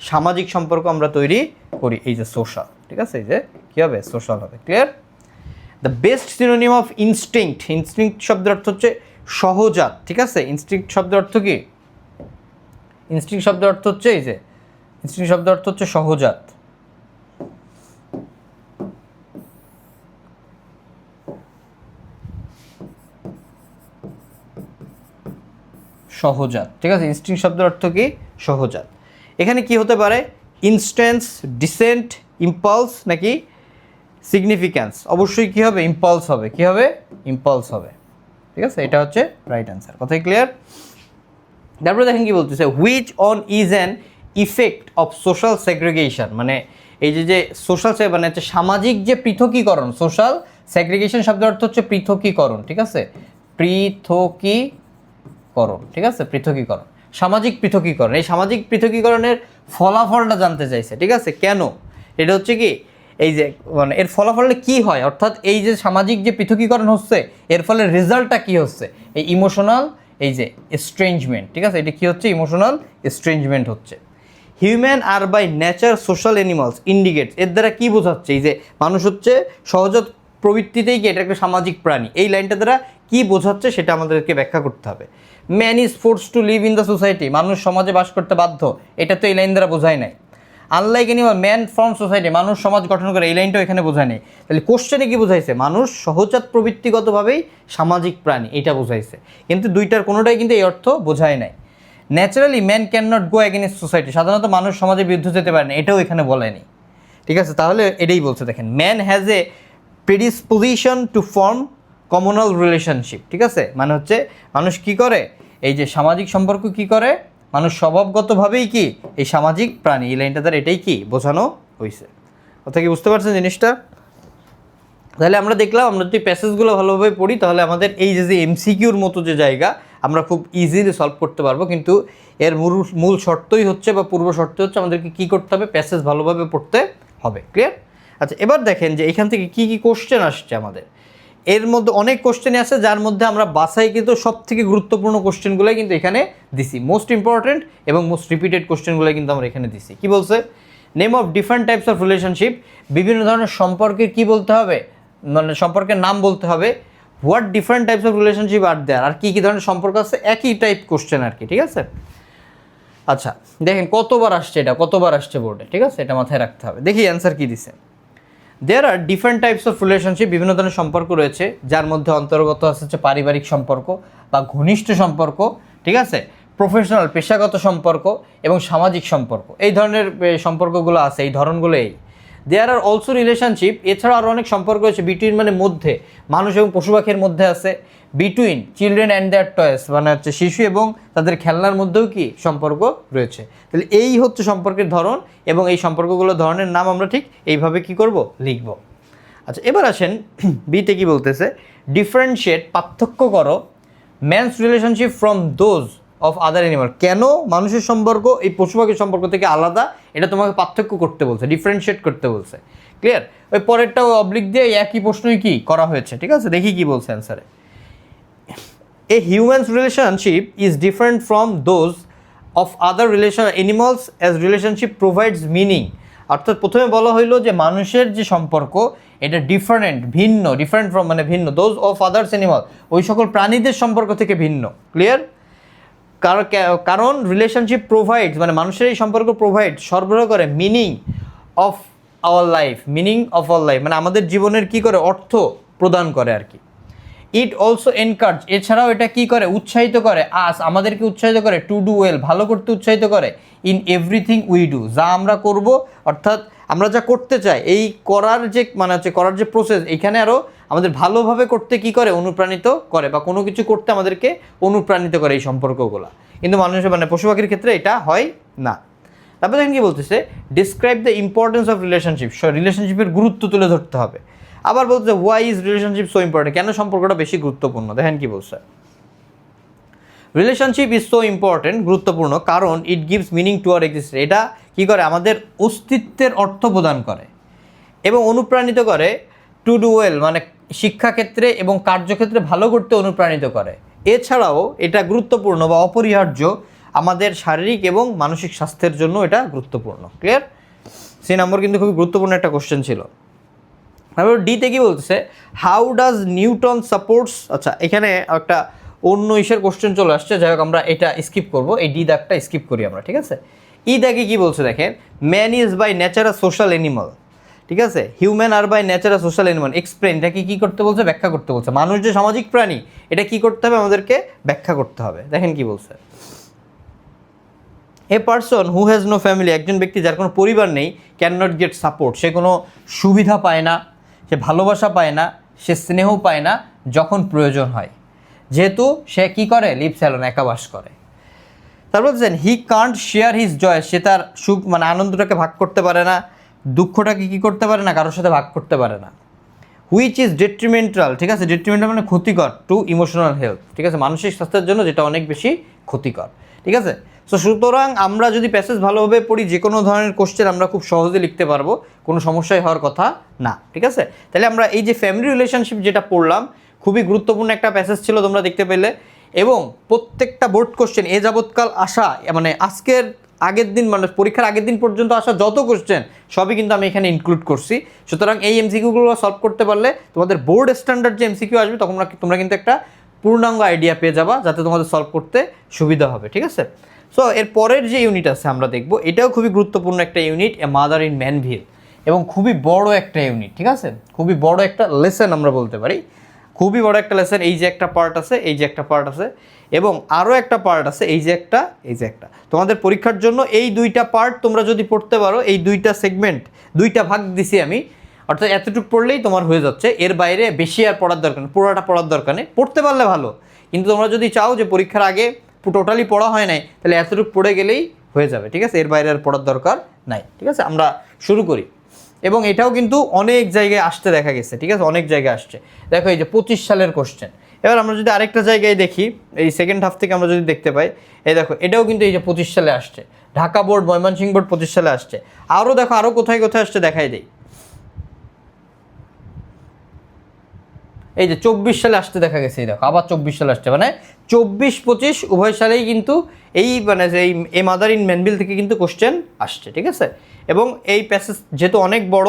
সামাজিক সম্পর্ক আমরা তৈরি করি, এই যে সোশ্যাল, ঠিক আছে, এই যে কী হবে, সোশ্যাল হবে, clear. The best synonym of instinct, instinct শব্দের অর্থ হচ্ছে সহজাত, ঠিক আছে, ইনস্টিংক্ট শব্দের অর্থ কি, ইনস্টিংক্ট শব্দের অর্থ হচ্ছে এই যে, ইনস্টিংক্ট শব্দের অর্থ হচ্ছে সহজাত, সহজাত, ঠিক আছে, ইনস্টিংক্ট শব্দের অর্থ কি, সহজাত। এখানে কি হতে পারে, ইনস্ট্যান্স, ডিসেন্ট, ইম্পালস নাকি সিগনিফিক্যান্স, অবশ্যই কী হবে, ইম্পালস হবে, কী হবে, ইম্পালস হবে, ঠিক আছে, এটা হচ্ছে রাইট অ্যান্সার, কথাই ক্লিয়ার। তারপরে দেখেন কি বলতেছে, which on is an effect of social segregation, মানে এই যে সোশ্যাল মানে হচ্ছে সামাজিক যে পৃথকীকরণ, সোশ্যাল সেগ্রিগেশন শব্দের অর্থ হচ্ছে পৃথকীকরণ, ঠিক আছে, পৃথকীকরণ, ঠিক আছে, পৃথকীকরণ, সামাজিক পৃথকীকরণ, এই সামাজিক পৃথকীকরণের ফলাফলটা জানতে চাইছে, ঠিক আছে, কেন, এটা হচ্ছে কি, এই যে মানে এর ফলাফলটা কী হয়, অর্থাৎ এই যে সামাজিক যে পৃথকীকরণ হচ্ছে এর ফলে রেজাল্টটা কী হচ্ছে, এই ইমোশনাল, এই যে এস্ট্রেঞ্জমেন্ট, ঠিক আছে, এটা কী হচ্ছে, ইমোশনাল এস্ট্রেঞ্জমেন্ট হচ্ছে। Human are by nature social animals indicates, এর দ্বারা কী বোঝাচ্ছে, এই যে মানুষ হচ্ছে সহজাত প্রবৃত্তিতেই কি এটা একটা সামাজিক প্রাণী, এই লাইনটা দ্বারা কী বোঝাচ্ছে সেটা আমাদেরকে ব্যাখ্যা করতে হবে। Man is force to live in the society, মানুষ সমাজে বাস করতে বাধ্য, এটা তো এই লাইন দ্বারা বোঝায় নাই। Unlike animal man form society, মানুষ সমাজ গঠন করে, এই লাইনটাও এখানে বোঝায় নেই। তাহলে কোশ্চেনে কি বোঝাইছে? মানুষ সহজাত প্রবৃত্তিগতভাবেই সামাজিক প্রাণী, এটা বোঝাইছে। কিন্তু দুইটার কোনোটাই কিন্তু এই অর্থ বোঝায় নাই। Naturally man can not go against society, সাধারণত মানুষ সমাজের বিরুদ্ধে যেতে পারে না, এটাও এখানে বলেনি। ঠিক আছে, তাহলে এটাই বলছে। দেখেন, man has a predisposition to form communal relationship. ঠিক আছে, মানে হচ্ছে মানুষ কি করে, এই যে সামাজিক সম্পর্ক কি করে, মানুষ স্বভাবগতভাবেই কি এই সামাজিক প্রাণী, এই লাইনটা দ্বারা এটাই কি বোঝানো হয়েছে। কথা কি বুঝতে পারছেন জিনিসটা? তাহলে আমরা দেখলাম, আমরা যদি প্যাসেজগুলো ভালোভাবে পড়ি তাহলে আমাদের এই যে এমসিকিউর মতো যে জায়গা আমরা খুব ইজিলি সলভ করতে পারবো। কিন্তু এর মূল শর্তই হচ্ছে বা পূর্ব শর্ত হচ্ছে আমাদেরকে কী করতে হবে, প্যাসেজ ভালোভাবে পড়তে হবে। ক্লিয়ার? আচ্ছা, এবার দেখেন যে এখান থেকে কী কী কোশ্চেন আসছে আমাদের। এর মধ্যে অনেক কোশ্চেনই আছে যার মধ্যে আমরা বাছাইকৃত সবথেকে গুরুত্বপূর্ণ কোশ্চেনগুলোই কিন্তু এখানে দিছি, মোস্ট ইম্পর্টেন্ট এবং মোস্ট রিপিটেড কোশ্চেনগুলো কিন্তু আমরা এখানে দিছি। কি বলছে? Name of different types of relationship, বিভিন্ন ধরনের সম্পর্কের কি বলতে হবে, মানে সম্পর্কের নাম বলতে হবে। What different types of relationship are there, আর কী কী ধরনের সম্পর্ক আছে, একই টাইপ কোশ্চেন আর কি। ঠিক আছে, আচ্ছা দেখেন কতবার আসছে, এটা কতবার আসছে বোর্ডে। ঠিক আছে, এটা মাথায় রাখতে হবে। দেখি অ্যান্সার কী দিছে। দেয়ার আর ডিফারেন্ট টাইপস অফ রিলেশনশিপ, বিভিন্ন ধরনের সম্পর্ক রয়েছে যার মধ্যে অন্তর্গত আছে হচ্ছে পারিবারিক সম্পর্ক বা ঘনিষ্ঠ সম্পর্ক, ঠিক আছে, প্রফেশনাল পেশাগত সম্পর্ক এবং সামাজিক সম্পর্ক। এই ধরনের সম্পর্কগুলো আছে, এই ধরনগুলো এই। দেয়ার আর অলসো রিলেশনশিপ, এছাড়া আরও অনেক সম্পর্ক রয়েছে বিটুইন, মানে মধ্যে, মানুষ এবং পশু পাখির মধ্যে আছে। Between children and their toys, মানে হচ্ছে শিশু এবং তাদের খেলনার মধ্যেও কি সম্পর্ক রয়েছে। তাহলে এই হচ্ছে সম্পর্কের ধরন, এবং এই সম্পর্কগুলোর ধরনের নাম আমরা ঠিক এইভাবে কি করব, লিখব। আচ্ছা, এবার আসেন বিতে কি বলতেছে, ডিফারেন্সিয়েট, পার্থক্য করো, man's relationship from those of other animal. কেন মানুষের সম্পর্ক এই পশু পাখির সম্পর্ক থেকে আলাদা, এটা তোমাকে পার্থক্য করতে বলছে, ডিফারেন্সিয়েট করতে বলছে। ক্লিয়ার? ওই পরেরটাও অবলিক দিয়ে একই প্রশ্নই কি করা হয়েছে। ঠিক আছে, দেখি কি বলছে অ্যান্সারে। A humans relationship is different from those of other animals as relationship provides meaning. অর্থাৎ প্রথমে বলা হইলো যে মানুষের যে সম্পর্ক এটা ডিফারেন্ট, ভিন্ন, ডিফারেন্ট ফ্রম মানে ভিন্ন, দোজ অফ আদার্স অ্যানিমাল, ওই সকল প্রাণীদের সম্পর্ক থেকে ভিন্ন। ক্লিয়ার? কারণ রিলেশনশিপ প্রোভাইডস, মানে মানুষের এই সম্পর্ক প্রোভাইড, সরবরাহ করে meaning of our life, meaning of our life, মানে আমাদের জীবনের কি করে, অর্থ প্রদান করে আর কি। ইট অলসো এনকারেজ, এছাড়াও এটা কি করে, উৎসাহিত করে, আমাদেরকে উৎসাহিত করে, টু ডু ওয়েল, ভালো করতে উৎসাহিত করে, ইন এভরিথিং উই ডু, যা আমরা করব, অর্থাৎ আমরা যা করতে চাই, এই করার যে মানে হচ্ছে করার যে প্রসেস, এইখানে আরও আমাদের ভালোভাবে করতে কি করে, অনুপ্রাণিত করে, বা কোনো কিছু করতে আমাদেরকে অনুপ্রাণিত করে এই সম্পর্কগুলো। কিন্তু মানুষের মানে পশু পাখির ক্ষেত্রে এটা হয় না। তারপর দেখেন কি বলতেছে, describe the importance of relationship, রিলেশনশিপের গুরুত্ব তুলে ধরতে হবে। আবার বলতে why is relationship so important, কেন সম্পর্কটা বেশি গুরুত্বপূর্ণ। দেখেন কি বলছে, রিলেশনশিপ ইজ সো ইম্পর্টেন্ট, গুরুত্বপূর্ণ কারণ it gives meaning to our existence, এটা কী করে, আমাদের অস্তিত্বের অর্থ প্রদান করে এবং অনুপ্রাণিত করে, টু ডু ওয়েল মানে শিক্ষাক্ষেত্রে এবং কার্যক্ষেত্রে ভালো করতে অনুপ্রাণিত করে। এছাড়াও এটা গুরুত্বপূর্ণ বা অপরিহার্য আমাদের শারীরিক এবং মানসিক স্বাস্থ্যের জন্য, এটা গুরুত্বপূর্ণ। ক্লিয়ার? সি নম্বর কিন্তু খুবই গুরুত্বপূর্ণ একটা কোশ্চেন ছিল। তারপর ডিতে কি বলতেছে, হাউ ডাজ নিউটন সাপোর্টস, আচ্ছা এখানে একটা অন্য ইসের কোশ্চেন চলে আসছে, যাই হোক আমরা এটা স্কিপ করব, এই ডি দাগটা স্কিপ করি আমরা। ঠিক আছে, ই দাগে কি বলছে দেখেন, man is by nature a social animal. ঠিক আছে, human are by nature a social animal, explain, এটাকে কী করতে বলছে, ব্যাখ্যা করতে বলছে। মানুষ যে সামাজিক প্রাণী, এটা কি করতে হবে, আমাদেরকে ব্যাখ্যা করতে হবে। দেখেন কি বলছে, a person who has no family, একজন ব্যক্তি যার কোনো পরিবার নেই, ক্যান নট গেট সাপোর্ট, সে কোনো সুবিধা পায় না, সে ভালোবাসা পায় না, সে স্নেহ পায় না যখন প্রয়োজন হয়, যেহেতু সে কী করে, লিভস অ্যালোন, একা বাস করে। তারপর বলছেন হি কান্ট শেয়ার হিজ জয়, সে তার সুখ মানে আনন্দটাকে ভাগ করতে পারে না, দুঃখটাকে কী করতে পারে না, কারোর সাথে ভাগ করতে পারে না। হুইচ ইজ ডেট্রিমেন্টাল, ঠিক আছে, ডেট্রিমেন্টাল মানে ক্ষতিকর, টু ইমোশনাল হেলথ, ঠিক আছে, মানসিক স্বাস্থ্যের জন্য যেটা অনেক বেশি ক্ষতিকর। ঠিক আছে, সো সুতরাং আমরা যদি প্যাসেজ ভালোভাবে পড়ি, যে কোনো ধরনের কোশ্চেন আমরা খুব সহজে লিখতে পারবো, কোনো সমস্যাই হওয়ার কথা না। ঠিক আছে, তাহলে আমরা এই যে ফ্যামিলি রিলেশনশিপ যেটা পড়লাম, খুবই গুরুত্বপূর্ণ একটা প্যাসেজ ছিল, তোমরা দেখতে পেলে। এবং প্রত্যেকটা বোর্ড কোশ্চেন এ যাবৎকাল আসা, মানে আজকের আগের দিন মানে পরীক্ষার আগের দিন পর্যন্ত আসা যত কোশ্চেন সবই কিন্তু আমি এখানে ইনক্লুড করছি। সুতরাং এই এমসিকিউগুলো সলভ করতে পারলে তোমাদের বোর্ড স্ট্যান্ডার্ড যে এমসিকিউ আসবে, তখন তোমরা কিন্তু একটা পূর্ণাঙ্গ আইডিয়া পেয়ে যাবা, যাতে তোমাদের সলভ করতে সুবিধা হবে। ঠিক আছে, সো এর পরের যে ইউনিট আছে আমরা দেখব, এটাও খুবই গুরুত্বপূর্ণ একটা unit, a mother in Manville, এবং খুবই বড় একটা ইউনিট। ঠিক আছে, খুবই বড় একটা লেসন আমরা বলতে পারি, খুবই বড় একটা লেসন। এই যে একটা পার্ট আছে, এই যে একটা পার্ট আছে, এবং আরও একটা পার্ট আছে, এই যে একটা, এই যে একটা। তোমাদের পরীক্ষার জন্য এই দুইটা পার্ট তোমরা যদি পড়তে পারো, এই দুইটা সেগমেন্ট, দুইটা ভাগ দিছি আমি, অর্থাৎ এতটুকু পড়লেই তোমার হয়ে যাচ্ছে। এর বাইরে বেশি আর পড়ার দরকার নেই, পুরোটা পড়ার দরকার নেই। পড়তে পারলে ভালো, কিন্তু তোমরা যদি চাও যে পরীক্ষার আগে টোটালি পড়া হয় নাই, তাহলে এতটুকু পড়ে গেলেই হয়ে যাবে। ঠিক আছে, এর বাইরে আর পড়ার দরকার নাই। ঠিক আছে, আমরা শুরু করি। এবং এটাও কিন্তু অনেক জায়গায় আসতে দেখা গেছে। ঠিক আছে, অনেক জায়গায় আসছে। দেখো এই যে 25 সালের কোশ্চেন। এবার আমরা যদি আরেকটা জায়গায় দেখি, এই সেকেন্ড হাফ থেকে আমরা যদি দেখতে পাই, এই দেখো এটাও কিন্তু এই যে 25 সালে আসছে, ঢাকা বোর্ড, ময়মনসিংহ বোর্ড 25 সালে আসছে। আরও দেখো আরও কোথায় কোথায় আসছে দেখাই দেই। এই যে 24 সালে আসতে দেখা গেছে, এই দেখো আবার 24 সালে আসছে, মানে 24-25 উভয় সালেই কিন্তু এই মানে এই মাদার ইন ম্যানভিল থেকে কিন্তু কোশ্চেন আসছে। ঠিক আছে, এবং এই প্যাসেজ যেহেতু অনেক বড়,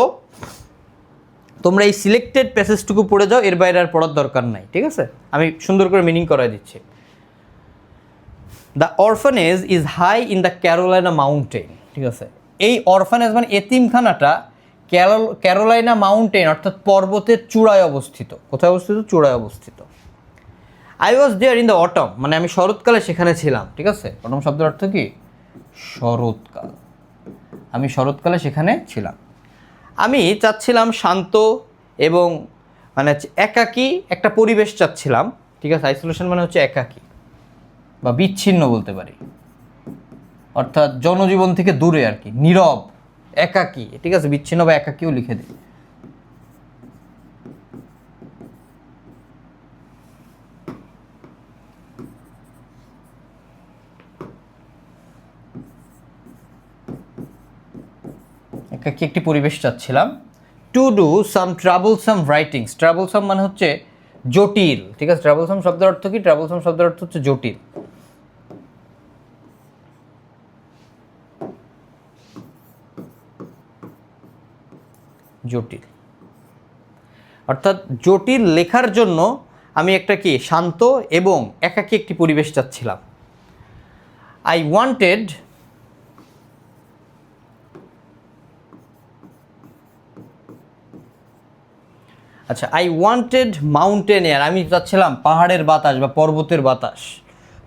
তোমরা এই সিলেক্টেড প্যাসেজটুকু পড়ে যাও, এর বাইরে আর পড়ার দরকার নাই। ঠিক আছে, আমি সুন্দর করে মিনিং করাই দিচ্ছি। The orphanage is high in the Carolina mountain. ঠিক আছে, এই অরফানেজ মানে এতিমখানাটা ক্যারোলাইনা মাউন্টেন অর্থাৎ পর্বতের চূড়ায় অবস্থিত। কোথায় অবস্থিত? চূড়ায় অবস্থিত। I was there in the autumn, মানে আমি শরৎকালে সেখানে ছিলাম। ঠিক আছে, অটম শব্দের অর্থ কি? শরৎকাল। আমি শরৎকালে সেখানে ছিলাম। আমি চাচ্ছিলাম শান্ত এবং মানে একাকী একটা পরিবেশ চাচ্ছিলাম। ঠিক আছে, আইসোলেশন মানে হচ্ছে একাকী বা বিচ্ছিন্ন বলতে পারি, অর্থাৎ জনজীবন থেকে দূরে আর কি, নীরব, একাকী। ঠিক আছে, বিচ্ছিন্ন বা একাকীও লিখে দিই। একাকী একটি পরিবেশ চাচ্ছিলাম। To do some troublesome writings. Troublesome মানে হচ্ছে জটিল। ঠিক আছে, ট্রাবলসাম শব্দের অর্থ কি? ট্রাবলসাম শব্দের অর্থ হচ্ছে জটিল। জটিল অর্থাৎ জটিল লেখার জন্য আমি একটা কি শান্ত এবং একাকী একটি পরিবেশ চাচ্ছিলাম। I wanted I wanted mountain air, আমি চাচ্ছিলাম পাহাড়ের বাতাস বা পর্বতের বাতাস।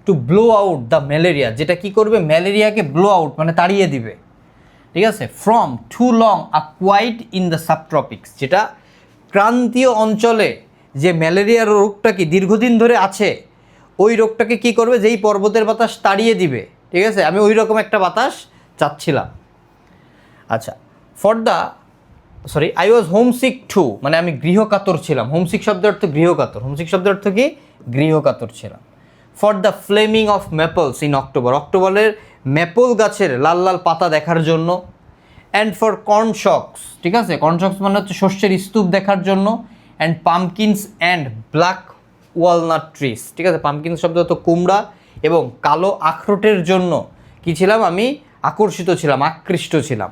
To blow out the malaria, যেটা কি করবে? ম্যালেরিয়াকে ব্লো আউট মানে তাড়িয়ে দিবে। ঠিক আছে, from to long a quite in the subtropics, যেটা ক্রান্তীয় অঞ্চলে যে ম্যালেরিয়ার রোগটা কি দীর্ঘদিন ধরে আছে, ওই রোগটাকে কি করবে? যেই পর্বতের বাতাস তাড়িয়ে দিবে। ঠিক আছে, আমি ওই রকম একটা বাতাস চাচ্ছিলাম। আচ্ছা, আই ওয়াজ হোমসিক টু, মানে আমি গৃহকাতর ছিলাম। হোমসিক শব্দের অর্থ গৃহকাতর। হোমসিক শব্দের অর্থ কি? গৃহকাতর ছিলাম। For the flaming of maples in October, অক্টোবরের ম্যাপল গাছের লাল লাল পাতা দেখার জন্য। অ্যান্ড ফর কর্নশক্স, ঠিক আছে, কর্নশক্স মানে হচ্ছে শস্যের স্তূপ দেখার জন্য। And pumpkins and black walnut trees, ঠিক আছে, পামকিনস শব্দ হতো কুমড়া এবং কালো আখরোটের জন্য কী ছিলাম? আমি আকর্ষিত ছিলাম, আকৃষ্ট ছিলাম।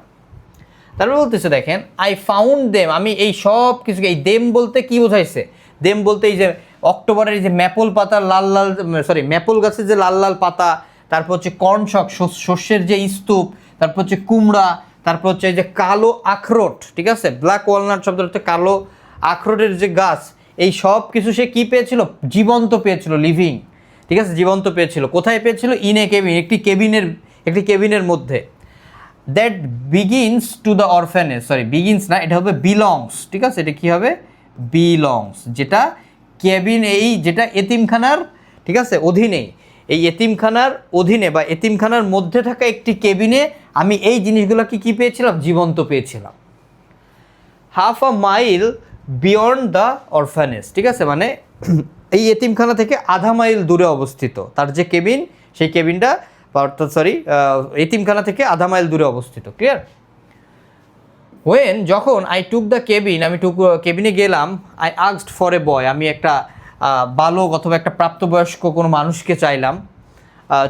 তারপর বলতেছে দেখেন, আই ফাউন্ড দেম, আমি এই সব কিছুকে, এই দেম বলতে কি বোঝাইছে? দেম বলতে এই যে অক্টোবরের এই যে ম্যাপল পাতার লাল লাল, ম্যাপল গাছের যে লাল লাল পাতা, তারপর হচ্ছে কর্নশক শস্যের যে স্তূপ, তারপর হচ্ছে কুমড়া, তারপর হচ্ছে এই যে কালো আখরোট, ঠিক আছে, ব্ল্যাক ওয়ালনাট শব্দ হচ্ছে কালো আখরোটের যে গাছ, এই সব কিছু সে কী পেয়েছিল? জীবন্ত পেয়েছিল, লিভিং। ঠিক আছে, জীবন্ত পেয়েছিল। কোথায় পেয়েছিল? ইন এ কেবিন, একটি কেবিনের মধ্যে। That begins to the orphanage, begins না, এটা হবে বিলংস। ঠিক আছে, এটা কী হবে? বিলংস, যেটা কেবিন, এই যেটা এতিমখানার, ঠিক আছে, অধীনে, এই এতিমখানার অধীনে বা এতিমখানার মধ্যে থাকা একটি কেবিনে আমি এই জিনিসগুলোকে কী পেয়েছিলাম? জীবন্ত পেয়েছিলাম। Half a mile beyond the orphanage, ঠিক আছে, মানে এই এতিমখানা থেকে আধা মাইল দূরে অবস্থিত তার যে কেবিন, সেই কেবিনটা অর্থাৎ এতিমখানা থেকে আধা মাইল দূরে অবস্থিত। ক্লিয়ার? ওয়েন, যখন আই টুক দ্য কেবিন, আমি কেবিনে গেলাম, আই আস্কড ফর এ বয়, আমি একটা বালক অথবা একটা প্রাপ্তবয়স্ক কোনো মানুষকে চাইলাম,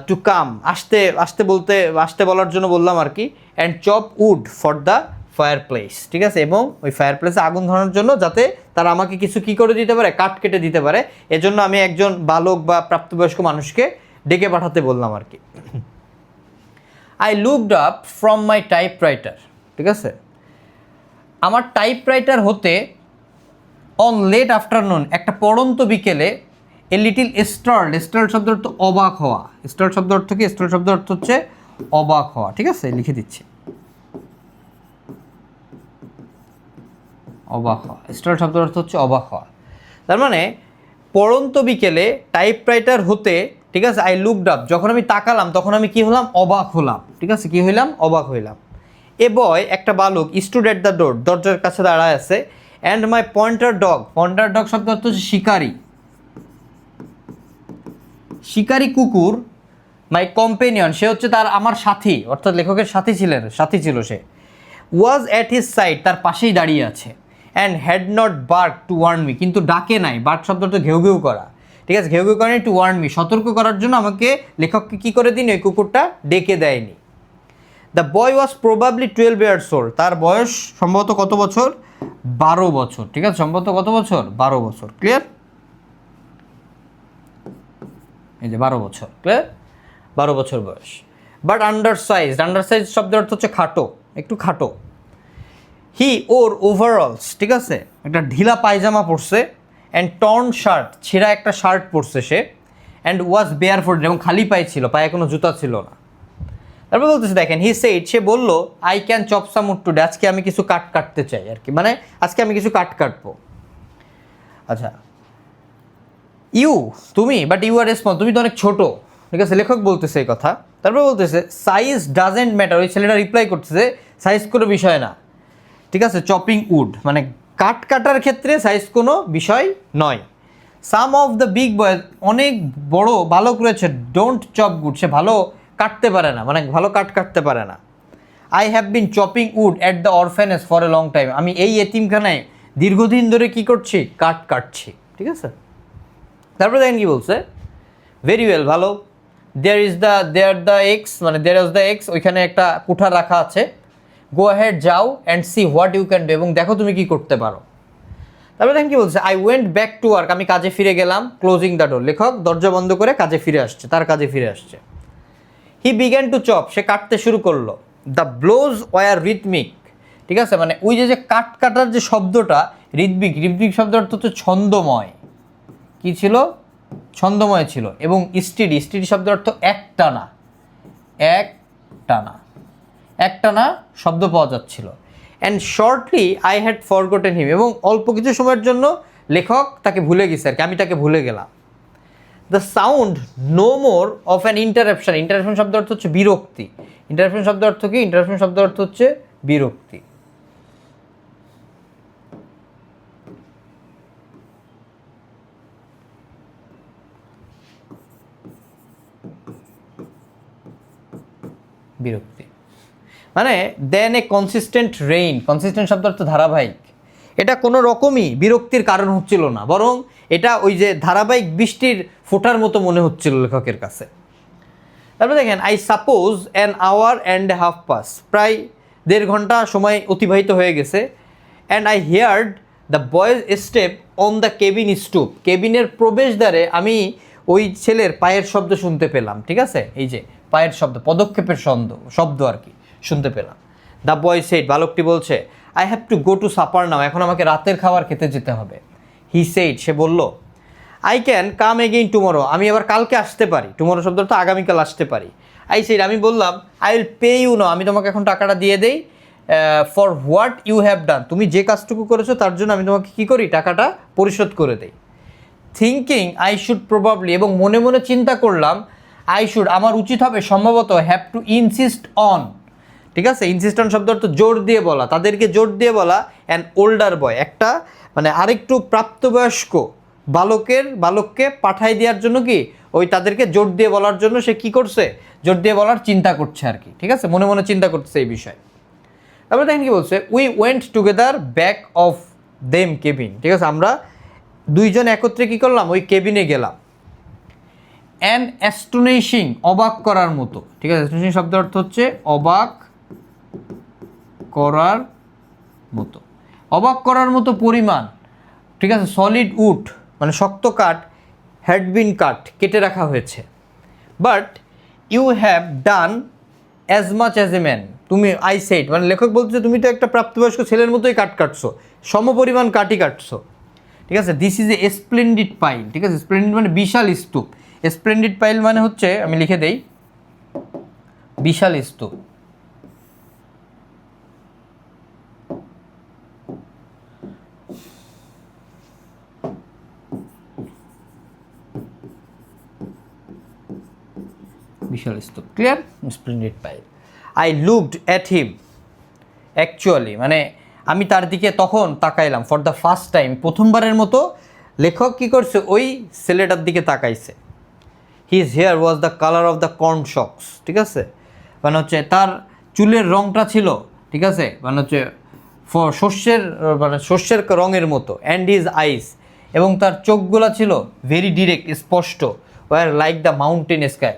টু কাম, আসতে বলার জন্য বললাম আর কি। And chop would for the fire place, ঠিক আছে, এবং ওই ফায়ার প্লেসে আগুন ধরানোর জন্য যাতে তারা আমাকে কিছু কি করে দিতে পারে, কাঠ কেটে দিতে পারে, এজন্য আমি একজন বালক বা প্রাপ্তবয়স্ক মানুষকে ডেকে পাঠাতে বললাম আর কি। I looked up from my typewriter, ঠিক আছে, আমার টাইপরাইটার হতে অন লেট আফটারনুন, একটা পড়ন্ত বিকেলে, এ লিটিল স্টার্ড, স্টার্ড শব্দ অর্থ অবাক হওয়া, স্টার্ড শব্দ অর্থ কি, স্টার্ড শব্দ অর্থ হচ্ছে অবাক হওয়া, ঠিক আছে, লিখে দিচ্ছি, অবাক হওয়া, স্টার্ড শব্দ অর্থ হচ্ছে অবাক হওয়া। তার মানে পড়ন্ত বিকেলে টাইপরাইটার হতে, ঠিক আছে, আই লুকড আপ, যখন আমি তাকালাম তখন আমি কি হলাম, অবাক হলাম, ঠিক আছে, কি হইলাম, অবাক হইলাম। এ বয়, একটা বালক, স্টুড এট দ্য ডোর, দরজার কাছে দাঁড়ায় আছে, and my pointer dog, pointer dog শব্দ অর্থ হচ্ছে শিকারি, শিকারি কুকুর, মাই কম্পেনিয়ন, সে হচ্ছে তার আমার সাথী, অর্থাৎ লেখকের সাথী ছিলেন, সাথী ছিল সে, ওয়াজ অ্যাট হিজ সাইড, তার পাশেই দাঁড়িয়ে আছে, and had not bark to warn me, কিন্তু ডাকে নাই, বার্ক শব্দটা ঘেউ ঘেউ করা, ঠিক আছে, ঘেউ ঘেউ করে টু ওয়ার্ন মি, সতর্ক করার জন্য আমাকে লেখককে কী করে দিন, ওই কুকুরটা ডেকে দেয়নি। The boy was probably 12 years old, তার বয়স সম্ভবত কত বছর, 12 বছর, ঠিক আছে, সম্ভবত কত বছর, 12 বছর, ক্লিয়ার, এই যে 12 বছর, ক্লিয়ার, 12 বছর বয়স। But under size, under size শব্দের অর্থ হচ্ছে খাটো, একটু খাটো। হি ওর ওভারঅলস, ঠিক আছে, একটা ঢিলা পায়জামা পরছে, অ্যান্ড টর্ন শার্ট, ছেঁড়া একটা শার্ট পরছে সে, অ্যান্ড ওয়াজ বেয়ার ফুট, এবং খালি পায়ে ছিল, পায়ে কোনো জুতা ছিল না। তারপর বলতেছে দেখেন, হি সেইড, সে বললো, I can chop some would today, আজকে আমি কিছু কাট কাটতে চাই আর কি, মানে আজকে আমি কিছু কাট কাটবো। আচ্ছা, ইউ, তুমি, বাট ইউ আর স্মল, তুমি তো অনেক ছোট, ঠিক আছে, লেখক বলতেছে এই কথা। তারপর বলতেছে সাইজ ডাজেন্ট ম্যাটার, ওই ছেলেটা রিপ্লাই করতেছে সাইজ কোনো বিষয় না, ঠিক আছে, চপিং উড, মানে কাট কাটার ক্ষেত্রে সাইজ কোনো বিষয় নয়। সাম অফ দ্য বিগ বয়, অনেক বড় বালক রয়েছে, ডোন্ট চপ গুড, সে ভালো কাটতে পারে না, মানে ভালো কাট কাটতে পারে না। I have been chopping wood at the orphanage for a long time, আমি এই এতিমখানায় দীর্ঘদিন ধরে কি করছি, কাট কাটছি, ঠিক আছে। তারপরে দেখেন কি বলছে, ভেরি ওয়েল, ভালো, দেয়ার দ্য এক্স, মানে দেয়ার ওয়াজ দ্য এক্স, ওইখানে একটা কুঠার রাখা আছে, গো হ্যাড, যাও, and see what you can do, এবং দেখো তুমি কি করতে পারো। তারপরে দেখেন কি বলছে, I went back to work, আমি কাজে ফিরে গেলাম, ক্লোজিং দ্য ডোর, লেখক দরজা বন্ধ করে কাজে ফিরে আসছে, তার কাজে ফিরে আসছে। হি বিগ্যান টু চপ, সে কাটতে শুরু করলো, দ্য ব্লোজ ওয়ার রিথমিক, ঠিক আছে, মানে ওই যে কাট কাটার যে শব্দটা, রিথমিক, রিথমিক শব্দ অর্থ হচ্ছে ছন্দময়, কি ছিল, ছন্দময় ছিল, এবং স্টিডি, স্টিডি শব্দের অর্থ একটানা, একটানা, একটানা শব্দ পাওয়া যাচ্ছিল। And shortly I had forgotten him, এবং অল্প কিছু সময়ের জন্য লেখক তাকে ভুলে গেছে আর কি, আমি তাকে ভুলে গেলাম। The sound no more of an interruption, interruption শব্দ অর্থ হচ্ছে বিরক্তি, ইন্টারাপশন শব্দ অর্থ কি, ইন্টারাপশন শব্দ অর্থ হচ্ছে বিরক্তি। বিরক্তি মানে দেন এ কনসিস্টেন্ট রেইন, কনসিস্টেন্ট শব্দ অর্থ ধারাবাহিক, এটা কোনো রকমই বিরক্তির কারণ হচ্ছিল না, বরং এটা ওই যে ধারাবাহিক বৃষ্টির ফোঁটার মতো মনে হচ্ছিল লেখকের কাছে। তারপরে দেখেন, I suppose an hour and half passed, প্রায় 1.5 ঘন্টা সময় অতিবাহিত হয়ে গেছে, and I heard the boy's step on the cabin stoop, কেবিনের প্রবেশদ্বারে আমি ওই ছেলের পায়ের শব্দ শুনতে পেলাম, ঠিক আছে, এই যে পায়ের শব্দ, পদক্ষেপের শব্দ আর কি শুনতে পেলাম। দ্য বয় সেড, বালকটি বলছে, I have to go to supper now, এখন আমাকে রাতের খাবার খেতে যেতে হবে। হি সেড, সে বলল, I can come again tomorrow, আমি আবার কালকে আসতে পারি, টুমোরো শব্দ তো আগামীকাল আসতে পারি। আই সেড, আমি বললাম, I will pay you now, আমি তোমাকে এখন টাকাটা দিয়ে দেই, for what you have done, তুমি যে কাজটুকু করেছো তার জন্য আমি তোমাকে কী করি, টাকাটা পরিশোধ করে দেই। থিঙ্কিং আই শুড প্রবাবলি, এবং মনে মনে চিন্তা করলাম, আই শুড, আমার উচিত হবে সম্ভবত, হ্যাভ টু ইনসিস্ট অন, ঠিক আছে, ইনসিস্ট অন শব্দ অর্থ জোর দিয়ে বলা, তাদেরকে জোর দিয়ে বলা, অ্যান ওল্ডার বয়, একটা মানে আরেকটু প্রাপ্তবয়স্ক বালককে পাঠাই দেওয়ার জন্য, কি ওই তাদেরকে জোর দিয়ে বলার জন্য সে কি করছে, জোর দিয়ে বলার চিন্তা করছে আর কি, ঠিক আছে, মনে মনে চিন্তা করছে এই বিষয়ে। তারপরে দেখেন কি বলছে, we went together back of them cabin, ঠিক আছে, আমরা দুইজন একত্রে কি করলাম, ওই কেবিনে গেলাম। অ্যান অ্যাস্টোনিশিং, অবাক করার মতো, ঠিক আছে, অ্যাস্টোনিশিং শব্দের অর্থ হচ্ছে অবাক করার মতো। অবাক করার মতো পরিমাণ, ঠিক আছে, সলিড উড মানে শক্ত কাঠ, হ্যাড বিন কাট কেটে রাখা হয়েছে। But you have done as much as a man, তুমি আই সেড মানে লেখক বলছে তুমি তো একটা প্রাপ্তবয়স্ক ছেলের মতোই কাট কাটছো, সমপরিমাণ কাঠই কাটছো, ঠিক আছে। This is a splendid pile, ঠিক আছে, স্প্লেন্ডিড মানে বিশাল স্তূপ, স্প্লেন্ডিড পাইল মানে হচ্ছে, আমি লিখে দেই, বিশাল স্তূপ। বিশাল স্তূপ, clear, splendid pile. I looked at him, actually মানে আমি তার দিকে তখন তাকাইলাম, ফর দ্য ফার্স্ট টাইম, প্রথমবারের মতো লেখক কী করছে, ওই ছেলেটার দিকে তাকাইছে। His hair was the colour of the corn shocks, ঠিক আছে, মানে হচ্ছে তার চুলের রঙটা ছিল, ঠিক আছে, মানে হচ্ছে শস্যের রঙের মতো। অ্যান্ড হিজ আইস, এবং তার চোখগুলা ছিল ভেরি ডিরেক্ট, স্পষ্ট, were like the mountain sky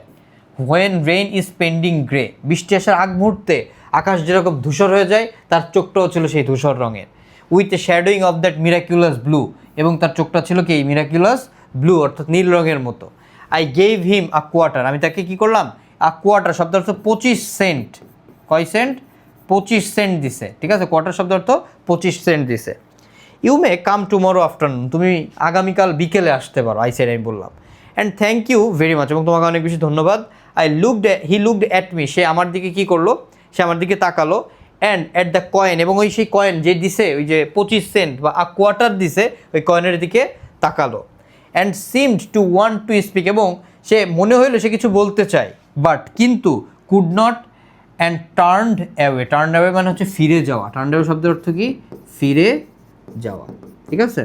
when rain is pending grey, বৃষ্টি আসার আগ মুহূর্তে আকাশ যেরকম ধূসর হয়ে যায়, তার চোখটাও ছিল সেই ধূসর রঙের। With a shadowing of that miraculous blue, এবং তার চোখটা ছিল কি মিরাকুলাস ব্লু অর্থাৎ নীল রঙের মতো। I gave him a quarter, আমি তাকে কি করলাম, আ কোয়ার্টার শব্দ অর্থ 25 সেন্ট, কয় সেন্ট, 25 সেন্ট দিছে, ঠিক আছে, কোয়ার্টার শব্দ অর্থ 25 সেন্ট দিছে। You may come tomorrow afternoon, তুমি আগামীকাল বিকেলে আসতে পারো, আই সেড, আমি বললাম। And thank you very much, এবং তোমাকে অনেক বেশি ধন্যবাদ। হি লুকড অ্যাট মি, সে আমার দিকে কী করলো, সে আমার দিকে তাকালো। অ্যান্ড অ্যাট দ্য কয়েন, এবং ওই সেই কয়েন যে দিছে, ওই যে 25 সেন্ট বা আ কোয়ার্টার দিছে, ওই কয়েনের দিকে তাকালো। And seemed two want to speak, এবং সে মনে হইলো সে কিছু বলতে চায়, বাট কিন্তু could not. And turned away, turned away মানে হচ্ছে ফিরে যাওয়া, টার্নড অ্যাওয়ে শব্দের অর্থ কি, ফিরে যাওয়া, ঠিক আছে।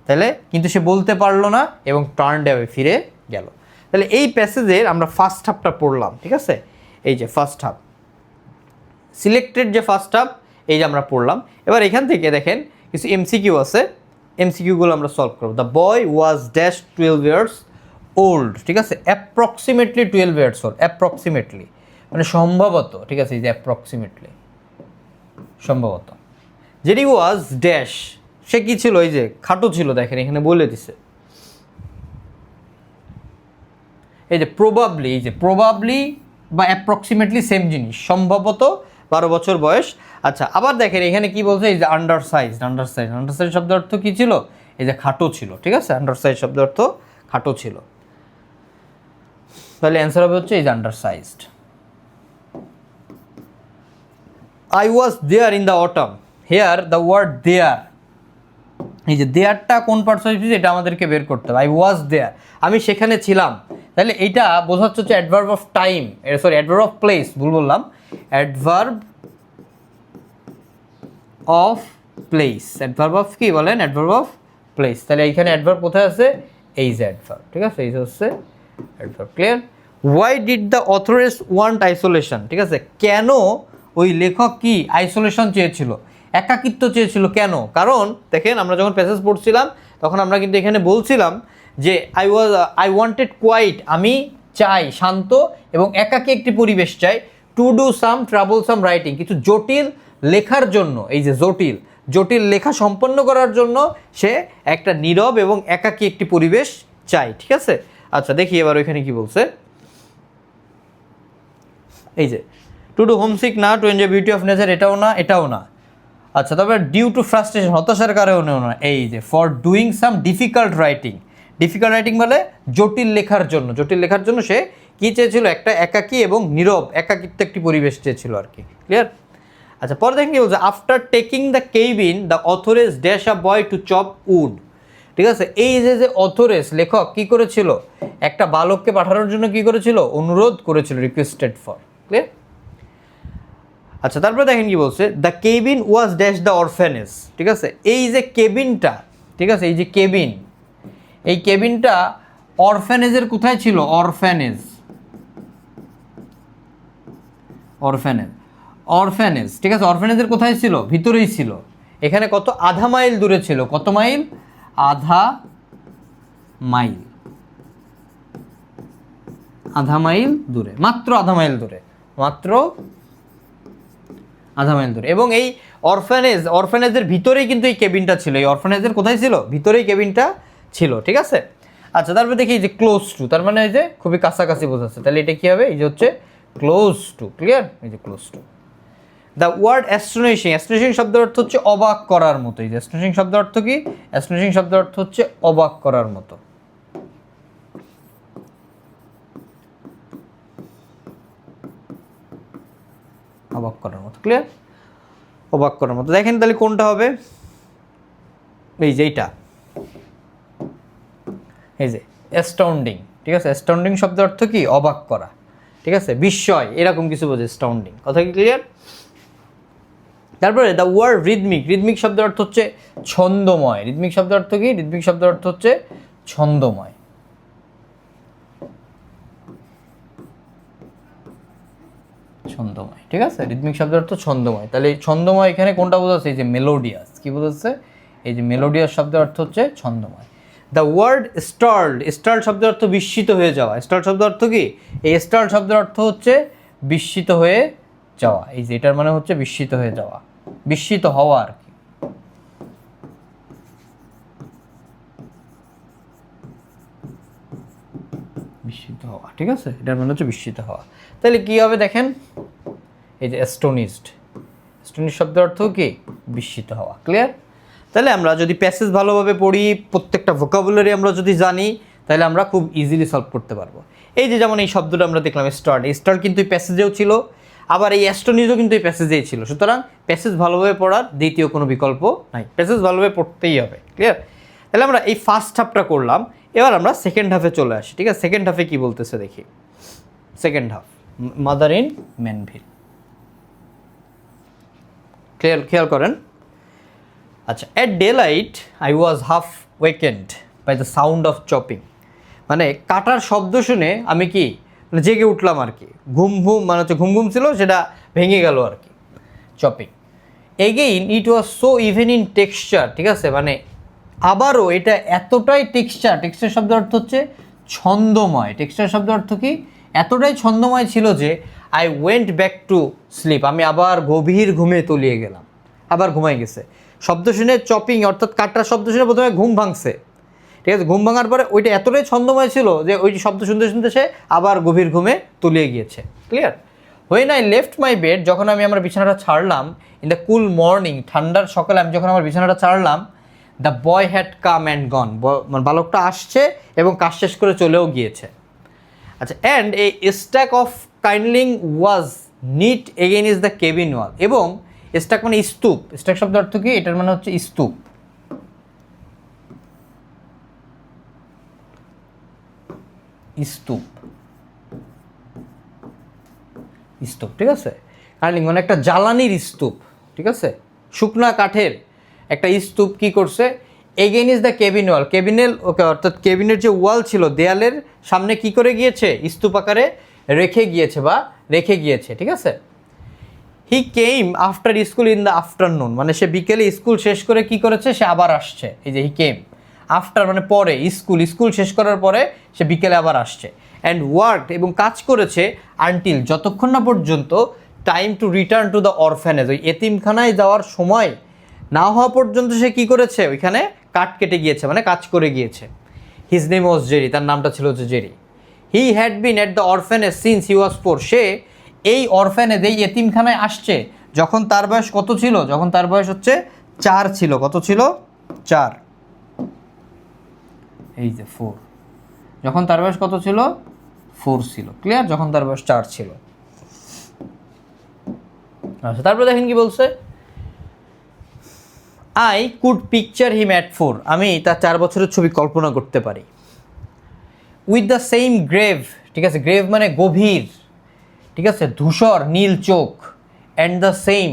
তাহলে কিন্তু সে বলতে পারলো না এবং টার্নড অ্যাওয়ে, ফিরে গেল। তাহলে এই প্যাসেজের আমরা ফার্স্ট হাফটা পড়লাম, ঠিক আছে, এই যে ফার্স্ট হাফ, সিলেক্টেড যে ফার্স্ট হাফ, এই যে আমরা পড়লাম। এবার এখান থেকে দেখেন কিছু এমসিকিউ আছে, এমসিকিউগুলো আমরা সলভ করব। The boy was dash 12 years old, ঠিক আছে, অ্যাপ্রক্সিমেটলি 12 ইয়ার্স ওল্ড, অ্যাপ্রক্সিমেটলি মানে সম্ভবত, ঠিক আছে, এই যে অ্যাপ্রক্সিমেটলি সম্ভবত। যেটি ওয়াজ ড্যাশ, সে কী ছিল, এই যে খাটো ছিল, দেখেন এখানে বলে দিছে, এই যে প্রবাবলি, এই যে প্রবাবলি বা অ্যাপ্রক্সিমেটলি সেম জিনিস, সম্ভবত 12 বছর বয়স। আচ্ছা, আবার দেখেন এখানে কি বলছে, এই যে under size, under size, under size শব্দ অর্থ কী ছিল, এই যে খাটো ছিল, ঠিক আছে, আন্ডার সাইজ শব্দ অর্থ খাটো ছিল। তাহলে অ্যান্সার হবে হচ্ছে এই যে undersized. I was there in the autumn, here the word there, এই যে দেয়ারটা কোন পার্সোনালিটি এটা আমাদেরকে বের করতে হবে। আই ওয়াজ দেয়ার, আমি সেখানে ছিলাম, তাহলে এইটা বোঝাচ্ছে হচ্ছে adverb of time, sorry adverb of place, ভুল বললাম, adverb of place, adverb of কি বলেন, অ্যাডভার্ব অফ প্লেস। তাহলে এইখানে অ্যাডভার্ব কোথায় আছে, এই যে অ্যাডভার্ব, ঠিক আছে, এই যে হচ্ছে adverb, clear. Why did the authoress want isolation, ঠিক আছে, কেন ওই লেখক কি আইসোলেশন চেয়েছিল, একাকিত্ব চেয়েছিল, কেন? কারণ দেখেন আমরা যখন প্যাসেজ পড়ছিলাম তখন আমরা কিন্তু এখানে বলছিলাম যে আই ওয়ান্টেড কোয়াইট, আমি চাই শান্ত এবং একাকী একটি পরিবেশ চাই, to do some troublesome writing, কিছু জটিল লেখার জন্য, এই যে জটিল লেখা সম্পন্ন করার জন্য সে একটা নীরব এবং একাকী একটি পরিবেশ চাই, ঠিক আছে। আচ্ছা দেখি এবার ওইখানে কি বলছে, এই যে টু ডু হোমসিক না, to enjoy beauty of nature, এটাও না। আচ্ছা তবে ডিউ টু ফ্রাস্ট্রেশন, হতাশার কারণেও না, এই যে for doing some difficult writing মানে জটিল লেখার জন্য সে কী চেয়েছিল, একটা একাকী এবং নীরব একাকিত্ব একটি পরিবেশ চেয়েছিল আর কি, ক্লিয়ার। আচ্ছা পরে দেখেন কি বলছে, after taking the cabin the authoress dash a boy to chop wood, ঠিক আছে। এই যে অথরেস লেখক কি করেছিল, একটা বালককে পাঠানোর জন্য কি করেছিল, অনুরোধ করেছিল, রিকোয়েস্টেড ফর, ক্লিয়ার। আচ্ছা তারপরে দেখেন কি বলছে, the cabin was dash the orphanage, ঠিক আছে। এই যে কেবিনটা, ঠিক আছে, এই যে কেবিন, এই কেবিনটা অরফ্যানেজের কোথায় ছিল, অরফ্যানেজ, ঠিক আছে, অরফ্যানেজের কোথায় ছিল, ভিতরেই ছিল। এখানে কত, আধা মাইল দূরে ছিল, কত মাইল, আধা মাইল দূরে, মাত্র আধা মাইল দূরে, মাত্র আধা মাইল দূরে। এবং এই অরফানেজের ভিতরেই কিন্তু এই কেবিনটা ছিল। এই অরফানেজের কোথায় ছিল? ভিতরেই কেবিনটা ছিল, ঠিক আছে। আচ্ছা, তারপরে দেখি এই যে ক্লোজ টু, তার মানে এই যে খুবই কাছাকাছি বোঝাচ্ছে, তাহলে এটা কী হবে? এই যে হচ্ছে ক্লোজ টু, ক্লিয়ার? এই যে close to. The word astonishing, astonishing শব্দের অর্থ হচ্ছে অবাক করার মতো। এই যে অ্যাস্টোনিশিং শব্দের অর্থ কি? অ্যাস্টোনিশিং শব্দের অর্থ হচ্ছে অবাক করার মতো, অবাক করার মতো, ক্লিয়ার? অবাক করার মতো। দেখেন তাহলে কোনটা হবে? এই যে এইটা, এই যে অ্যাস্টাউন্ডিং, ঠিক আছে। অ্যাস্টাউন্ডিং শব্দের অর্থ কি? অবাক করা, ঠিক আছে, বিস্ময়, এরকম কিছু বোঝে অ্যাস্টাউন্ডিং। কথা কি ক্লিয়ার? তারপরে দ্য ওয়ার্ড রিদমিক, রিদমিক শব্দের অর্থ হচ্ছে ছন্দময়। রিদমিক শব্দের অর্থ কি? রিদমিক শব্দের অর্থ হচ্ছে ছন্দময়, ছন্দময়, ঠিক আছে। রিদমিক শব্দের অর্থ ছন্দময়। তাহলে ছন্দময় এখানে কোনটা বোঝাচ্ছে? এই যে মেলোডিয়াস, কি বোঝাচ্ছে? এই যে মেলোডিয়াস শব্দের অর্থ হচ্ছে ছন্দময়। দ্য ওয়ার্ড স্টার্লড, স্টার্লড শব্দের অর্থ বিস্মিত হয়ে যাওয়া। স্টার্লড শব্দের অর্থ কি? এই স্টার্লড শব্দের অর্থ হচ্ছে বিস্মিত হয়ে যাওয়া। এই যে এটার মানে হচ্ছে বিস্মিত হয়ে যাওয়া, বিস্মিত হওয়া আর কি। বিস্মিত হওয়া, ঠিক আছে, এটার মানে হচ্ছে বিস্মিত হওয়া। তাহলে কি হবে দেখেন, এই যে অ্যাস্টোনিশড, অ্যাস্টোনিশ শব্দের অর্থ কি? বিস্মিত হওয়া, ক্লিয়ার? তাহলে আমরা যদি প্যাসেজ ভালোভাবে পড়ি, প্রত্যেকটা ভোকাবুলারি আমরা যদি জানি, তাহলে আমরা খুব ইজিলি সলভ করতে পারবো। এই যে যেমন এই শব্দটা আমরা দেখলাম স্টার্ট, এই স্টার্ট কিন্তু এই প্যাসেজেও ছিল, আবার এই অ্যাস্টোনিশও কিন্তু এই প্যাসেজেই ছিল। সুতরাং প্যাসেজ ভালোভাবে পড়ার দ্বিতীয় কোনো বিকল্প নাই, প্যাসেজ ভালোভাবে পড়তেই হবে, ক্লিয়ার? তাহলে আমরা এই ফার্স্ট হাফটা করলাম, এবার আমরা সেকেন্ড হাফে চলে আসি, ঠিক আছে। সেকেন্ড হাফে কি বলতেছে দেখি। Second half, mother in Mannville, খেয়াল করেন। আচ্ছা, at daylight I was half wakened by the sound of chopping, মানে কাটার শব্দ শুনে আমি কি মানে জেগে উঠলাম আর কি। ঘুম মানে হচ্ছে ঘুম ছিল, সেটা ভেঙে গেল আর কি। Chopping again it was so even in texture, ঠিক আছে, মানে আবারও এটা এতটাই টেক্সচার শব্দের অর্থ হচ্ছে ছন্দময়। টেক্সচার শব্দের অর্থ কি? এতটাই ছন্দময় ছিল যে I went back to sleep, আমি আবার গভীর ঘুমে তলিয়ে গেলাম, আবার ঘুমাই গেছে। শব্দ শুনে চপিং অর্থাৎ কাটার শব্দ শুনে প্রথমে ঘুম ভাঙছে, ঠিক আছে। ঘুম ভাঙার পরে ওইটা এতটাই ছন্দময় ছিল যে ওই শব্দ শুনতে শুনতে সে আবার গভীর ঘুমে তলিয়ে গিয়েছে, clear? When I left my bed, যখন আমি আমার বিছানাটা ছাড়লাম, ইন দ্য কুল মর্নিং, ঠান্ডার সকালে আমি যখন আমার বিছানাটা ছাড়লাম, the boy had come and gone, মানে বালকটা আসছে এবং কাজ শেষ করে চলেও গিয়েছে। আচ্ছা, and a stack of kindling was neat against the cabin wall, এবং স্ট্যাক মানে স্তূপ। স্ট্যাক শব্দের অর্থ কি? এটার মানে হচ্ছে স্তূপ, স্তূপ, স্তূপ, ঠিক আছে। কাইন্ডলিং মানে একটা জ্বালানির স্তূপ, ঠিক আছে, শুকনা কাঠের একটা স্তূপ কি করছে? এগেইনস্ট দ্য কেবিন ওয়াল, কেবিনের ওকে অর্থাৎ কেবিনের যে ওয়াল ছিল, দেয়ালের সামনে কি করে গিয়েছে? স্তূপ আকারে রেখে গিয়েছে, ঠিক আছে। He came after school in the afternoon, মানে সে বিকেলে স্কুল শেষ করে কি করেছে? সে আবার আসছে। এই যে হি কেম আফটার মানে পরে, স্কুল শেষ করার পরে সে বিকেলে আবার আসছে। অ্যান্ড ওয়ার্কড এবং কাজ করেছে আনটিল যতক্ষণ না পর্যন্ত time to return to the orphanage, ওই এতিমখানায় যাওয়ার সময় না হওয়া পর্যন্ত সে কি করেছে? ওইখানে কাঠ কেটে গিয়েছে, মানে কাজ করে গিয়েছে। হিজ নেম ওয়াজ জেরি, তার নামটা ছিল হচ্ছে Jerry. He had been at the orphanage since he was 4, সে এই অরফ্যানেজ এই এতিমখানায় আসছে যখন তার বয়স কত ছিল? যখন তার বয়স হচ্ছে 4 ছিল। কত ছিল? 4, এই যে 4, যখন তার বয়স কত ছিল? 4 ছিল, ক্লিয়ার? যখন তার বয়স 4 ছিল। আচ্ছা, তারপরে দেখেন কি বলছে, I could picture him at 4, আমি তার 4 বছরের ছবি কল্পনা করতে পারি। উইথ দ্য সেম গ্রেভ, ঠিক আছে, গ্রেভ মানে গভীর, ঠিক আছে, ধূসর নীল চোখ, অ্যান্ড দ্য সেম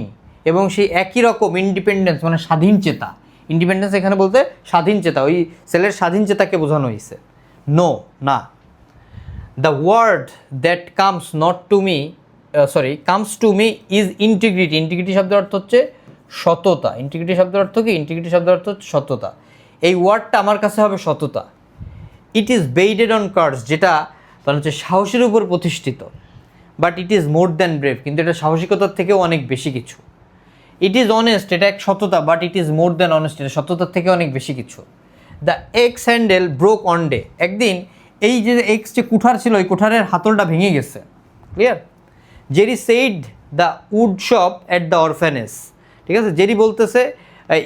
এবং সেই একই রকম ইন্ডিপেন্ডেন্স মানে স্বাধীন চেতা। ইন্ডিপেন্ডেন্স এখানে বলতে স্বাধীন চেতা, ওই ছেলের স্বাধীন চেতাকে বোঝানো হয়েছে, নো না। The word that comes not to me comes to me is integrity, integrity শব্দের অর্থ হচ্ছে সততা। ইন্টিগ্রিটি শব্দের অর্থ কি? ইন্টিগ্রিটি শব্দের অর্থ হচ্ছে সততা। এই ওয়ার্ডটা আমার কাছে হবে সততা। ইট ইজ বেইডেড অন কার্স, যেটা মানে হচ্ছে সাহসের উপর প্রতিষ্ঠিত। But it is more than brave, কিন্তু এটা সাহসিকতার থেকেও অনেক বেশি কিছু। ইট ইজ অনেস্ট, এটা এক সততা, but it is more than honest, এটা সততার থেকে অনেক বেশি কিছু। The x handle broke on day, একদিন এই যে এক্স যে কুঠার ছিল ওই কুঠারের হাতলটা ভেঙে গেছে। Clear? Jerry said the wood shop at the orphanage, ঠিক আছে, জেরি বলতেছে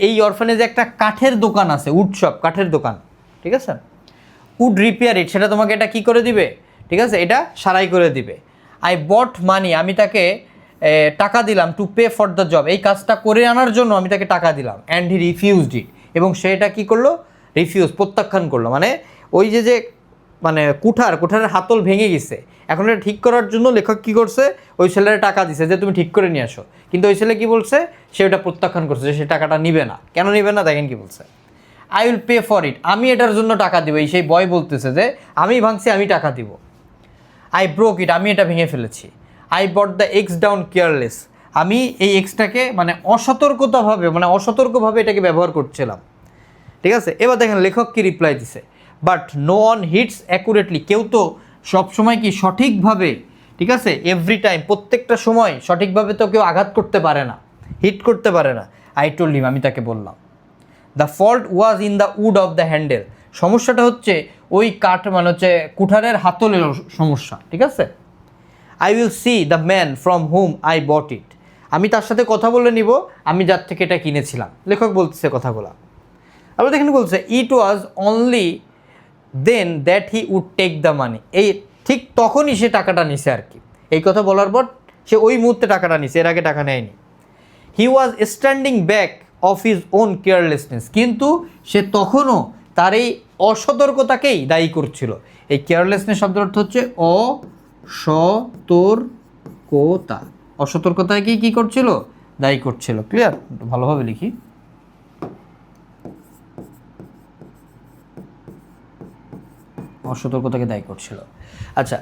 এই অরফ্যানেজে একটা কাঠের দোকান আছে, উড শপ, কাঠের দোকান, ঠিক আছে, উড রিপেয়ার ইট, সেটা তোমাকে এটা কী করে দিবে, ঠিক আছে, এটা সারাই করে দিবে। আই বট মানি, আমি তাকে টাকা দিলাম, to pay for the job, এই কাজটা করে আনার জন্য আমি তাকে টাকা দিলাম। অ্যান্ড হি রিফিউজড ইট, এবং সে এটা কী করলো, রিফিউজ, প্রত্যাখ্যান করলো। মানে ওই যে মানে কুঠারের হাতল ভেঙে গেছে, এখন এটা ঠিক করার জন্য লেখক কী করছে, ওই ছেলের টাকা দিছে যে তুমি ঠিক করে নিয়ে আসো, কিন্তু ওই ছেলে কী বলছে, সে ওটা প্রত্যাখ্যান করছে, সে টাকাটা নিবে না। কেন নিবে না দেখেন কী বলছে, I will pay for it, আমি এটার জন্য টাকা দিব। এই সেই বয় বলতেছে যে আমি ভাঙছি, আমি টাকা দিব। আই ব্রোক ইট, আমি এটা ভেঙে ফেলেছি। I bought the x down careless, আমি এই এক্সটাকে মানে অসতর্কভাবে এটাকে ব্যবহার করছিলাম, ঠিক আছে। এবার দেখেন লেখক কি রিপ্লাই দিছে, but no one hits accurately, কেউ তো সবসময় কি সঠিকভাবে, ঠিক আছে, এভরি টাইম, প্রত্যেকটা সময় সঠিকভাবে তো কেউ আঘাত করতে পারে না, হিট করতে পারে না। আই টোল্ড হিম, আমি তাকে বললাম। The fault was in the wood of the handle, সমস্যাটা হচ্ছে ওই কাঠ মানে হচ্ছে কুঠারের হাতলের সমস্যা, ঠিক আছে। I will see the man from whom I bought it, আমি তার সাথে কথা বলে নিব, আমি যার থেকে এটা কিনেছিলাম। লেখক বলতেছে কথাগুলো। আবার দেখেন বলছে it was only then that he would take the money, এই ঠিক তখনই সে টাকাটা নিছে আর কি। এই কথা বলার পর সে ওই মুহূর্তে টাকাটা নিছে, এর আগে টাকা নেয়নি। He was standing back of his own carelessness, কিন্তু সে তখনও তার এই অসতর্কতাকেই দায়ী করছিল। এই কেয়ারলেসনেস শব্দের অর্থ হচ্ছে অসতর্কতা, অসতর্কতাকেই কী করছিল, দায়ী করছিল। ক্লিয়ার? ভালোভাবে লিখি। অসতর্কতাকে দায়ী করছিল। আচ্ছা,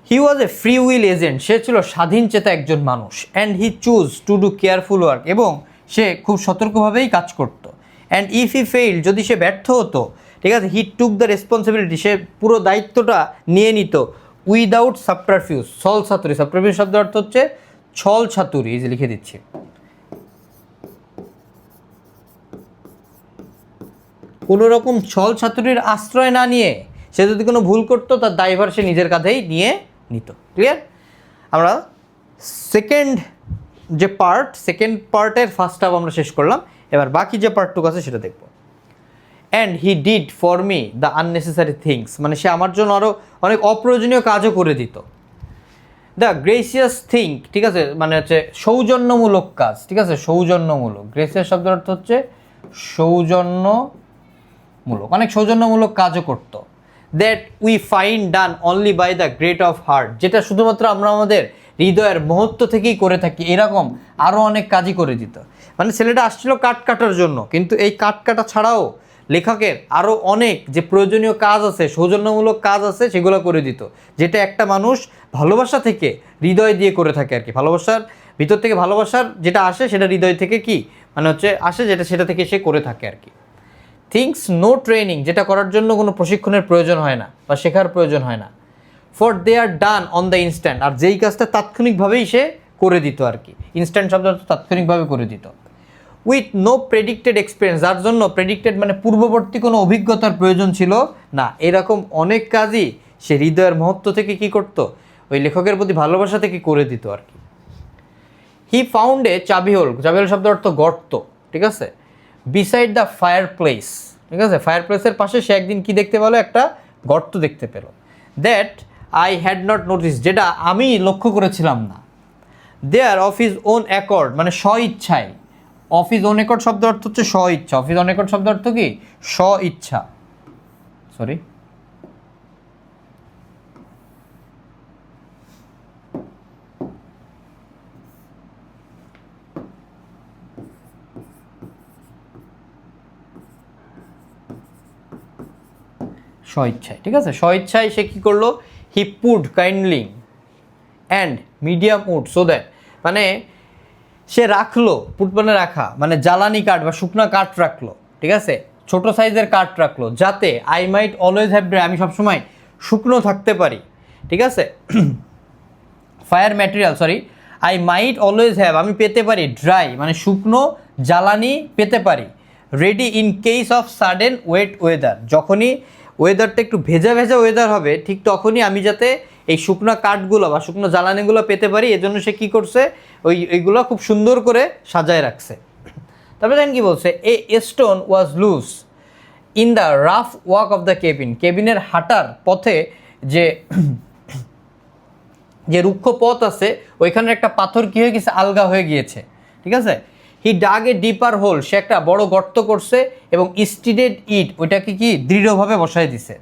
হি ওয়াজ এ ফ্রি উইল এজেন্ট, সে ছিল স্বাধীন চেতা একজন মানুষ। And he choose to do careful work, এবং সে খুব সতর্কভাবেই কাজ করত। অ্যান্ড ইফ হি ফেইল, যদি সে ব্যর্থ হতো, ঠিক আছে, হি টুক দ্য রেসপন্সিবিলিটি, সে পুরো দায়িত্বটা নিয়ে নিত। উইদাউট সাবটারফিউজ, ছল ছাতুরি, সাবটারফিউজ শব্দের অর্থ হচ্ছে ছল ছাতুরি, এই যে লিখে দিচ্ছি। কোনো রকম ছল ছাতুরির আশ্রয় না নিয়ে সে যদি কোনো ভুল করতো, তার দায়ভার সে নিজের কাঁধেই নিয়ে নিত। ক্লিয়ার? আমরা সেকেন্ড পার্টের ফার্স্ট হাফ আমরা শেষ করলাম, এবার বাকি যে পার্টটুকু আছে সেটা দেখব। And he did for me the unnecessary things, মানে সে আমার জন্য আরও অনেক অপ্রয়োজনীয় কাজও করে দিত। দ্য গ্রেসিয়াস থিং, ঠিক আছে, মানে হচ্ছে সৌজন্যমূলক কাজ, ঠিক আছে, সৌজন্যমূলক। গ্রেসিয়াস শব্দের অর্থ হচ্ছে সৌজন্যমূলক, অনেক সৌজন্যমূলক কাজও করতো। That we find done only by the great of heart, যেটা শুধুমাত্র আমরা আমাদের হৃদয়ের মহত্ব থেকেই করে থাকি, এরকম আরও অনেক কাজই করে দিত। মানে ছেলেটা আসছিল কাঠ কাটার জন্য, কিন্তু এই কাঠ কাটা ছাড়াও লেখকের আরও অনেক যে প্রয়োজনীয় কাজ আছে, সৌজন্যমূলক কাজ আছে, সেগুলো করে দিত, যেটা একটা মানুষ ভালোবাসা থেকে হৃদয় দিয়ে করে থাকে আর কি। ভালোবাসার ভিতর থেকে ভালোবাসার যেটা আসে সেটা হৃদয় থেকে কি মানে হচ্ছে আসে, যেটা সেটা থেকে সে করে থাকে আর কি। থিংস নো ট্রেনিং, যেটা করার জন্য কোনো প্রশিক্ষণের প্রয়োজন হয় না বা শেখার প্রয়োজন হয় না। For they are done on the instant, আর যেই কাজটা তাৎক্ষণিকভাবেই সে করে দিত আর কি। ইনস্ট্যান্ট শব্দ তাৎক্ষণিকভাবে করে দিত। উইথ নো প্রেডিক্টেড এক্সপিরিয়েন্স, যার জন্য প্রেডিক্টেড মানে পূর্ববর্তী কোনো অভিজ্ঞতার প্রয়োজন ছিল না, এরকম অনেক কাজই সে হৃদয়ের মহত্ব থেকে কি করতো, ওই লেখকের প্রতি ভালোবাসা থেকে করে দিত আর কি। হি ফাউন্ড এ চাবিহোল, চাবিহোল শব্দের অর্থ গর্ত, ঠিক আছে, বিসাইড দ্য ফায়ার প্লেস, ঠিক আছে, ফায়ার প্লেসের পাশে সে একদিন কি দেখতে পেলো, একটা গর্ত দেখতে পেল। That I had not notice, যেটা আমি লক্ষ্য করেছিলাম না। There of his own accord, মানে স্ব ইচ্ছায়। অফ হিজ ওন অ্যাকর্ড শব্দ অর্থ হচ্ছে স্ব ইচ্ছা। অফ হিজ ওন অ্যাকর্ড শব্দ অর্থ কি, স্ব ইচ্ছা, সরি, স্বইচ্ছায়, ঠিক আছে, স্বইচ্ছায় সে কী করলো, he put kindly and medium wood so that, মানে সে রাখলো, পুট মানে রাখা, মানে জ্বালানি কাঠ বা শুকনো কাঠ রাখলো, ঠিক আছে, ছোট সাইজের কাঠ রাখলো, যাতে I might always have dry, আমি সবসময় শুকনো থাকতে পারি, ঠিক আছে। Fire material, sorry, I might always have, আমি পেতে পারি, ড্রাই মানে শুকনো জ্বালানি পেতে পারি, ready in case of sudden wait weather, যখনই ওয়েদারটা একটু ভেজা ভেজা ওয়েদার হবে ঠিক তখনই আমি যাতে এই শুকনো কাঠগুলো বা শুকনো জ্বালানিগুলো পেতে পারি, এজন্য সে কী করছে, এইগুলো খুব সুন্দর করে সাজায় রাখছে। তারপরে দেখেন কী বলছে, a stone was loose in the rough walk of the cabin, কেবিনের হাঁটার পথে যে যে রুক্ষ পথ আছে ওইখানে একটা পাথর কী হয়ে গেছে, আলগা হয়ে গিয়েছে, ঠিক আছে। হি ডাগ এ ডিপার হোল, সে একটা বড় গর্ত করছে এবং স্টিডেড ইট, ওইটাকে কি দৃঢ়ভাবে বসায় দিছে।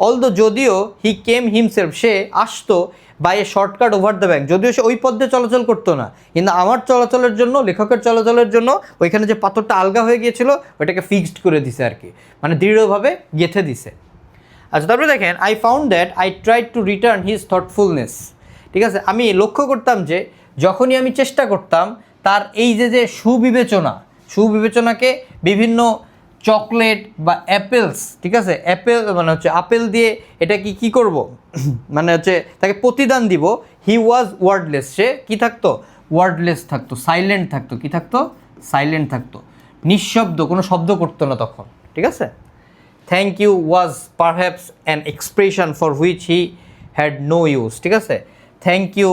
অলদো, যদিও হি কেম হিমসেলফ, সে আসতো by a shortcut over the bank, যদিও সে ওই পথে চলাচল করতো না, কিন্তু আমার চলাচলের জন্য, লেখকের চলাচলের জন্য ওইখানে যে পাথরটা আলগা হয়ে গিয়েছিল ওইটাকে ফিক্সড করে দিছে আর কি, মানে দৃঢ়ভাবে গেঁথে দিছে। আচ্ছা, তারপরে দেখেন, I found that I tried to return his থটফুলনেস, ঠিক আছে। আমি লক্ষ্য করতাম যে যখনই আমি চেষ্টা করতাম তার এই যে সুবিবেচনাকে বিভিন্ন চকলেট বা অ্যাপেলস, ঠিক আছে, অ্যাপেল মানে হচ্ছে আপেল দিয়ে এটা কি করব মানে হচ্ছে তাকে প্রতিদান দিব। হি ওয়াজ ওয়ার্ডলেস, সে কী থাকতো, ওয়ার্ডলেস থাকতো, সাইলেন্ট থাকতো, কী থাকতো, সাইলেন্ট থাকতো, নিঃশব্দ, কোনো শব্দ করতো না তখন, ঠিক আছে। Thank you was perhaps an expression for which he had no use, ঠিক আছে। থ্যাংক ইউ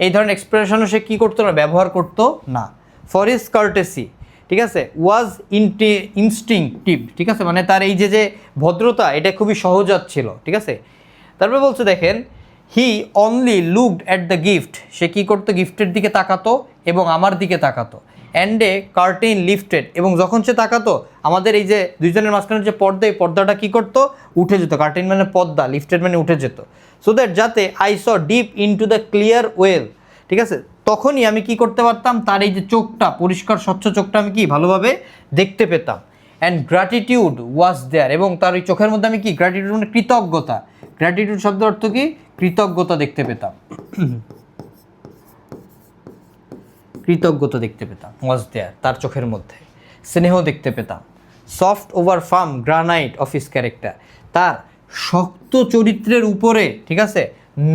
এই ধরনের এক্সপ্রেশনও সে কী করতো না, ব্যবহার করতো না। ফর হিজ কার্টেসি, ঠিক আছে, ওয়াজ ইনস্টিংটিভ, ঠিক আছে, মানে তার এই যে ভদ্রতা এটা খুবই সহজাত ছিল, ঠিক আছে। তারপরে বলছে দেখেন, he only looked at the gift, সে কী করতো, গিফটের দিকে তাকাতো এবং আমার দিকে তাকাতো। অ্যান্ড এ কার্টেন লিফটেড, এবং যখন সে তাকাতো আমাদের এই যে দুইজনের মাঝখানে যে পর্দা, এই পর্দাটা কী করতো, উঠে যেত। কার্টেন মানে পর্দা, লিফটেড মানে উঠে যেত। সো দ্যাট, যাতে I saw deep into the clear well, ঠিক আছে, তখনই আমি কি করতে পারতাম, তার এই যে চোখটা, পরিষ্কার স্বচ্ছ চোখটা আমি কি ভালোভাবে দেখতে পেতাম। অ্যান্ড গ্র্যাটিটিউড ওয়াজ দেয়ার, এবং তার ওই চোখের মধ্যে আমি কি, গ্র্যাটিটিউড মানে কৃতজ্ঞতা, গ্র্যাটিটিউড শব্দ অর্থ কি, কৃতজ্ঞতা দেখতে পেতাম, কৃতজ্ঞতা দেখতে পেতাম, ওয়াজ দেয়ার, তার চোখের মধ্যে স্নেহ দেখতে পেতাম। Soft over farm granite of his character, তার শক্ত চরিত্রের উপরে, ঠিক আছে,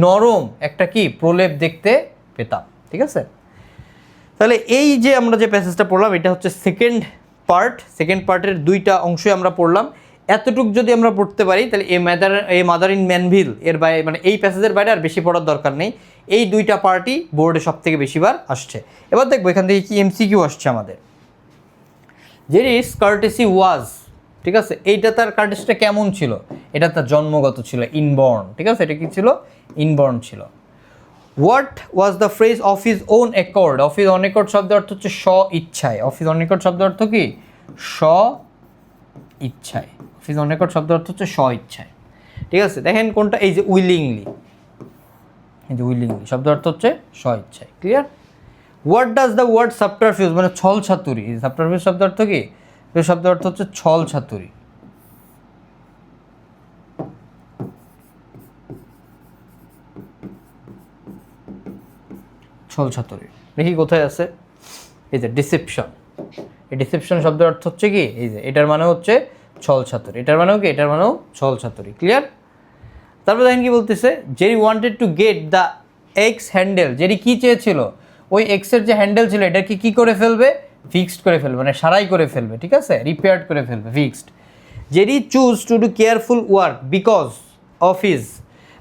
নরম একটা কি প্রলেপ দেখতে পেতাম, ঠিক আছে। তাহলে এই যে আমরা যে প্যাসেজটা পড়লাম এটা হচ্ছে সেকেন্ড পার্টের দুইটা অংশই আমরা পড়লাম। এতটুক যদি আমরা পড়তে পারি তাহলে মাদার ইন ম্যানভিল এর বাইরে, মানে এই প্যাসেজের বাইরে আর বেশি পড়ার দরকার নেই। এই দুইটা পার্টই বোর্ডে সব থেকে বেশিবার আসছে। এবার দেখবো এখান থেকে কি এমসিকিউ আসছে আমাদের। জেরিস কার্টেসি ওয়াজ, ঠিক আছে, এইটা তার কার্টেসিটা কেমন ছিল, এটা তার জন্মগত ছিল, ইনবর্ন, ঠিক আছে, এটা কি ছিল, ইনবর্ন ছিল। What was the phrase of his own accord, of his on accord শব্দের অর্থ হচ্ছে স্ব ইচ্ছায়, অফ হিজ অন অ্যাকর্ড শব্দের অর্থ কি, স্ব ইচ্ছায়, অফ হিজ অন অ্যাকর্ড শব্দের অর্থ হচ্ছে স্ব ইচ্ছায়, ঠিক আছে। দেখেন কোনটা, এই যে উইলিংলি, এই যে উইলিংলি শব্দের অর্থ হচ্ছে স্ব ইচ্ছায়, clear. What does the word subterfuge, মানে ছল ছাতুরি, সাবটারফিউজ শব্দের অর্থ কি, শব্দের অর্থ হচ্ছে ছল ছাতুরি, ছল ছাতুরি। দেখি কোথায় আছে, এই যে ডিসেপশন, এই ডিসেপশন শব্দের অর্থ হচ্ছে কি, এই যে এটার মানে হচ্ছে ছল ছাতুরি, এটার মানেও কি, এটার মানেও ছল ছাতুরি, ক্লিয়ার। তারপর দেখেন কি বলতেছে, Jerry wanted to get the x handle, Jerry কি চেয়েছিল, ওই এক্সের যে হ্যান্ডেল ছিল এটা কি করে ফেলবে, ফিক্সড করে ফেলবে, মানে সারাই করে ফেলবে, ঠিক আছে, রিপেয়ার্ড করে ফেলবে, fixed. Jerry choose to do careful work because of his,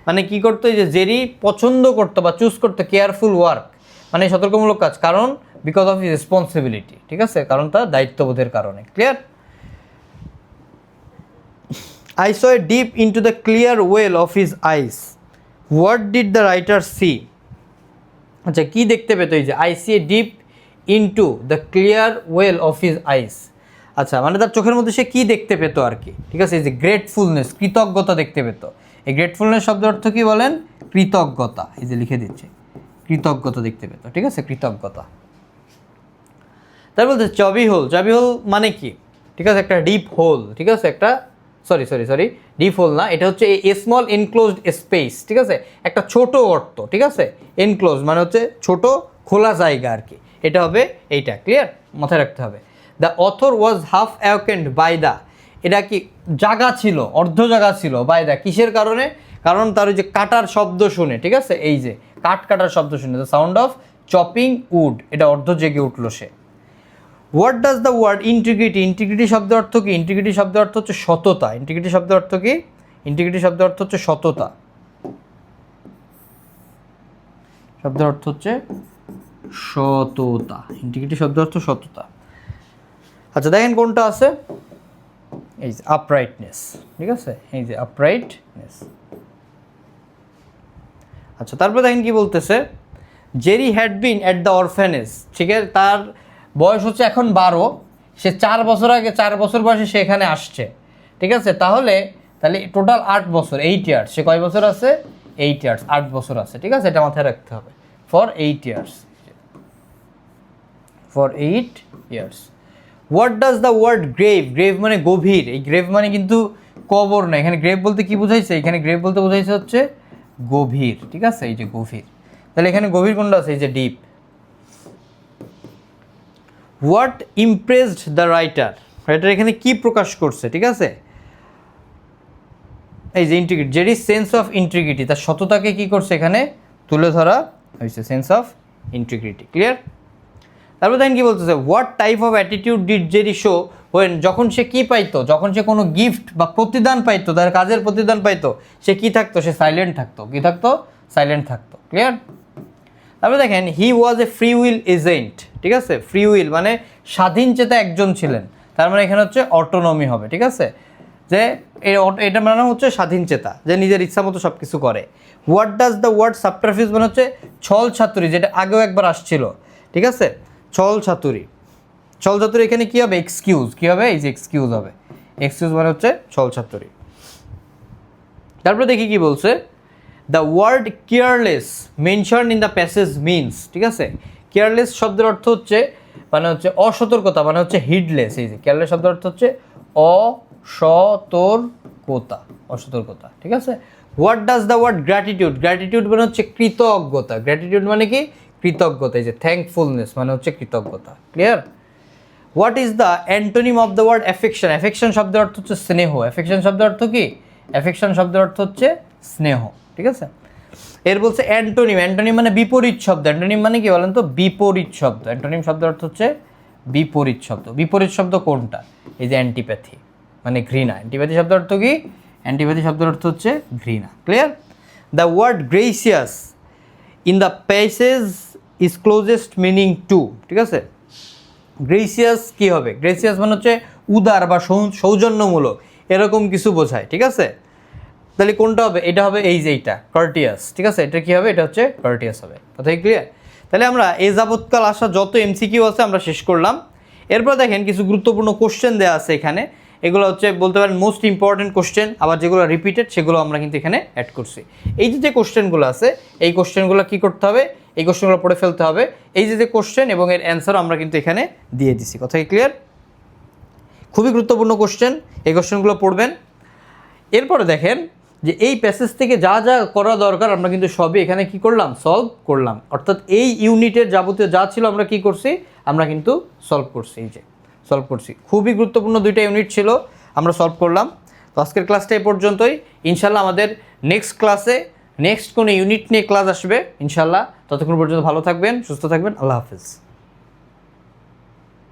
মানে কি করতো, যে জেরি পছন্দ করতো বা চুজ করতো কেয়ারফুল ওয়ার্ক, মানে সতর্কমূলক কাজ, কারণ বিকজ অফ হিজ রেসপন্সিবিলিটি, ঠিক আছে, কারণ তার দায়িত্ববোধের কারণে, clear. I saw a deep into the clear well of his eyes. What did the writer see? আচ্ছা, কি দেখতে পেত, এই যে I see a deep into the clear well of his eyes, আচ্ছা, মানে তার চোখের মধ্যে সে কি দেখতে পেত আর কি, ঠিক আছে, এই যে গ্রেটফুলনেস, কৃতজ্ঞতা দেখতে পেত। এই গ্রেটফুলনেস শব্দের অর্থ কি বলেন, কৃতজ্ঞতা, এই যে লিখে দিচ্ছে, কৃতজ্ঞতা দেখতে পেত, ঠিক আছে, কৃতজ্ঞতা। তার বলতে চাবি হোল মানে কি, ঠিক আছে, একটা ডিপ হোল, ঠিক আছে, একটা সরি ডিপ হোল না, এটা হচ্ছে এ স্মল এনক্লোজড স্পেস, ঠিক আছে, একটা ছোট গর্ত, ঠিক আছে, এনক্লোজ মানে হচ্ছে ছোট খোলা জায়গা আর কি, এটা হবে এইটা, ক্লিয়ার, মাথায় রাখতে হবে। The author was half awakened by the, এটা কি জাগা ছিল, অর্ধ জাগা ছিল, বাই দ্য কিসের কারণে, কারণ তার ওই যে কাটার শব্দ শুনে, ঠিক আছে, এই যে কাটার শব্দ শুনে, the sound of chopping wood, এটা অর্ধ জেগে উঠলো সে। What does the word integrity, integrity শব্দের অর্থ কি? ইন্টিগ্রিটি শব্দের অর্থ হচ্ছে সততা। ইন্টিগ্রিটি শব্দের অর্থ কি? ইন্টিগ্রিটি শব্দের অর্থ হচ্ছে সততা, শব্দের অর্থ হচ্ছে সততা। ইন্টিগ্রিটি শব্দের অর্থ সততা। আচ্ছা দেখেন কোনটা আছে, এই যে আপরাইটনেস, ঠিক আছে, এই যে আপরাইটনেস। আচ্ছা তারপর দেখেন কি বলতেছে, Jerry had been at the orphanage, ঠিক আছে, তার বয়স হচ্ছে এখন 12, সে 4 বছর আগে 4 বছর বয়সে সে এখানে আসছে, ঠিক আছে। তাহলে টোটাল 8 বছর, 8 ইয়ার্স, সে কয় বছর আছে? 8 ইয়ার্স, 8 বছর আছে, ঠিক আছে, এটা মাথায় রাখতে হবে। For 8 years, for 8 years. What does the word grave, grave মানে গভীর, এই গ্রেভ মানে কিন্তু কবর না, এখানে গ্রেভ বলতে কি বোঝাইছে? এখানে গ্রেভ বলতে বোঝাইছে হচ্ছে গভীর, ঠিক আছে, এই যে গভীর। তাহলে এখানে গভীর কোনটা আছে? এই যে deep. What impressed the writer, writer এখানে কি প্রকাশ করছে, ঠিক আছে, এই যে integrity, Jerry sense of integrity, তার সততাকে কি করছে এখানে তুলে ধরা হয়েছে, সেন্স অফ ইন্টিগ্রিটি, ক্লিয়ার। তারপর দেখেন কি বলতেছে, what type of attitude did Jerry show when, যখন সে কি পাইতো, যখন সে কোনো গিফট বা প্রতিদান পাইতো, তার কাজের প্রতিদান পাইতো, সে কি থাকতো? সে সাইলেন্ট থাকতো। কি থাকতো? সাইলেন্ট থাকতো, ক্লিয়ার। তারপরে দেখেন হি ওয়াজ এ ফ্রি উইল এজেন্ট, ঠিক আছে, ফ্রি উইল মানে স্বাধীন চেতা একজন ছিলেন, তার মানে এখানে হচ্ছে অটোনমি হবে, ঠিক আছে, যে এটা মানে হচ্ছে স্বাধীন চেতা, যে নিজের ইচ্ছা মতো সব কিছু করে। What does the word subterfuge মানে হচ্ছে ছল ছাতুরি, যেটা আগেও একবার আসছিল, ঠিক আছে, ছল ছাতুরি। ছল ছাতুরি এখানে কী হবে? এক্সকিউজ, কী হবে? এই যে এক্সকিউজ হবে, এক্সকিউজ মানে হচ্ছে ছল ছাতুরি। তারপরে দেখি কি বলছে, the word careless mention in the passage means, ঠিক আছে, কেয়ারলেস শব্দের অর্থ হচ্ছে মানে হচ্ছে অসতর্কতা, মানে হচ্ছে হিডলেস। এই যে কেয়ারলেস শব্দের অর্থ হচ্ছে অসতর্কতা, অসতর্কতা, ঠিক আছে। What does the word gratitude, gratitude মানে হচ্ছে কৃতজ্ঞতা, গ্র্যাটিটিউড মানে কি? কৃতজ্ঞতা, এই যে থ্যাঙ্কফুলনেস মানে হচ্ছে কৃতজ্ঞতা, clear. What is the antonym of the word affection, affection শব্দের অর্থ হচ্ছে স্নেহ, অ্যাফেকশন শব্দের অর্থ কি? অ্যাফেকশন শব্দের অর্থ হচ্ছে স্নেহ, ঠিক আছে। এর বলছে অ্যান্টোনিম, অ্যান্টোনিম মানে বিপরীত শব্দ, অ্যান্টোনিম মানে কি বলেন তো? বিপরীত শব্দ। অ্যান্টোনিম শব্দের অর্থ হচ্ছে বিপরীত শব্দ। বিপরীত শব্দ কোনটা? এই যে অ্যান্টিপ্যাথি মানে ঘৃণা। অ্যান্টিপ্যাথি শব্দের অর্থ কি? অ্যান্টিপ্যাথি শব্দের অর্থ হচ্ছে ঘৃণা, clear. The word gracious in the passage is closest meaning to, ঠিক আছে। গ্রেসিয়াস কি হবে? গ্রেসিয়াস মানে হচ্ছে উদার বা সৌজন্যমূলক, এরকম কিছু বোঝায়, ঠিক আছে। তাহলে কোনটা হবে? এটা হবে এই যে এইটা কার্টিয়াস, ঠিক আছে, এটা কি হবে? এটা হচ্ছে কার্টিয়াস হবে, কথা ক্লিয়ার। তাহলে আমরা এ যাবৎকাল আসা যত এমসিকিউ আছে আমরা শেষ করলাম। এরপর দেখেন কিছু গুরুত্বপূর্ণ কোশ্চেন দেওয়া আছে এখানে, এগুলো হচ্ছে বলতে পারেন মোস্ট ইম্পর্টেন্ট কোশ্চেন, আবার যেগুলো রিপিটেড সেগুলো আমরা কিন্তু এখানে অ্যাড করছি। এই যে কোশ্চেনগুলো আছে, এই কোশ্চেনগুলো কী করতে হবে? এই কোশ্চেনগুলো পড়ে ফেলতে হবে। এই যে কোশ্চেন এবং এর অ্যান্সারও আমরা কিন্তু এখানে দিয়ে দিছি, কথা কি ক্লিয়ার? খুবই গুরুত্বপূর্ণ কোশ্চেন, এই কোশ্চেনগুলো পড়বেন। এরপরে দেখেন যে এই প্যাসেজ থেকে যা যা করা দরকার আমরা কিন্তু সবই এখানে কি করলাম? সলভ করলাম। অর্থাৎ এই ইউনিটের যাবতীয় যা ছিল আমরা কি করছি? আমরা কিন্তু সলভ করছি, এই যে সলভ করছি। খুবই গুরুত্বপূর্ণ 2টা ইউনিট ছিল, আমরা সলভ করলাম। তো আজকের ক্লাসটা এই পর্যন্তই। ইনশাল্লাহ আমাদের নেক্সট ক্লাসে নেক্সট কোনো ইউনিট নিয়ে ক্লাস আসবে ইনশাল্লাহ। ততক্ষণ পর্যন্ত ভালো থাকবেন, সুস্থ থাকবেন, আল্লাহ হাফিজ।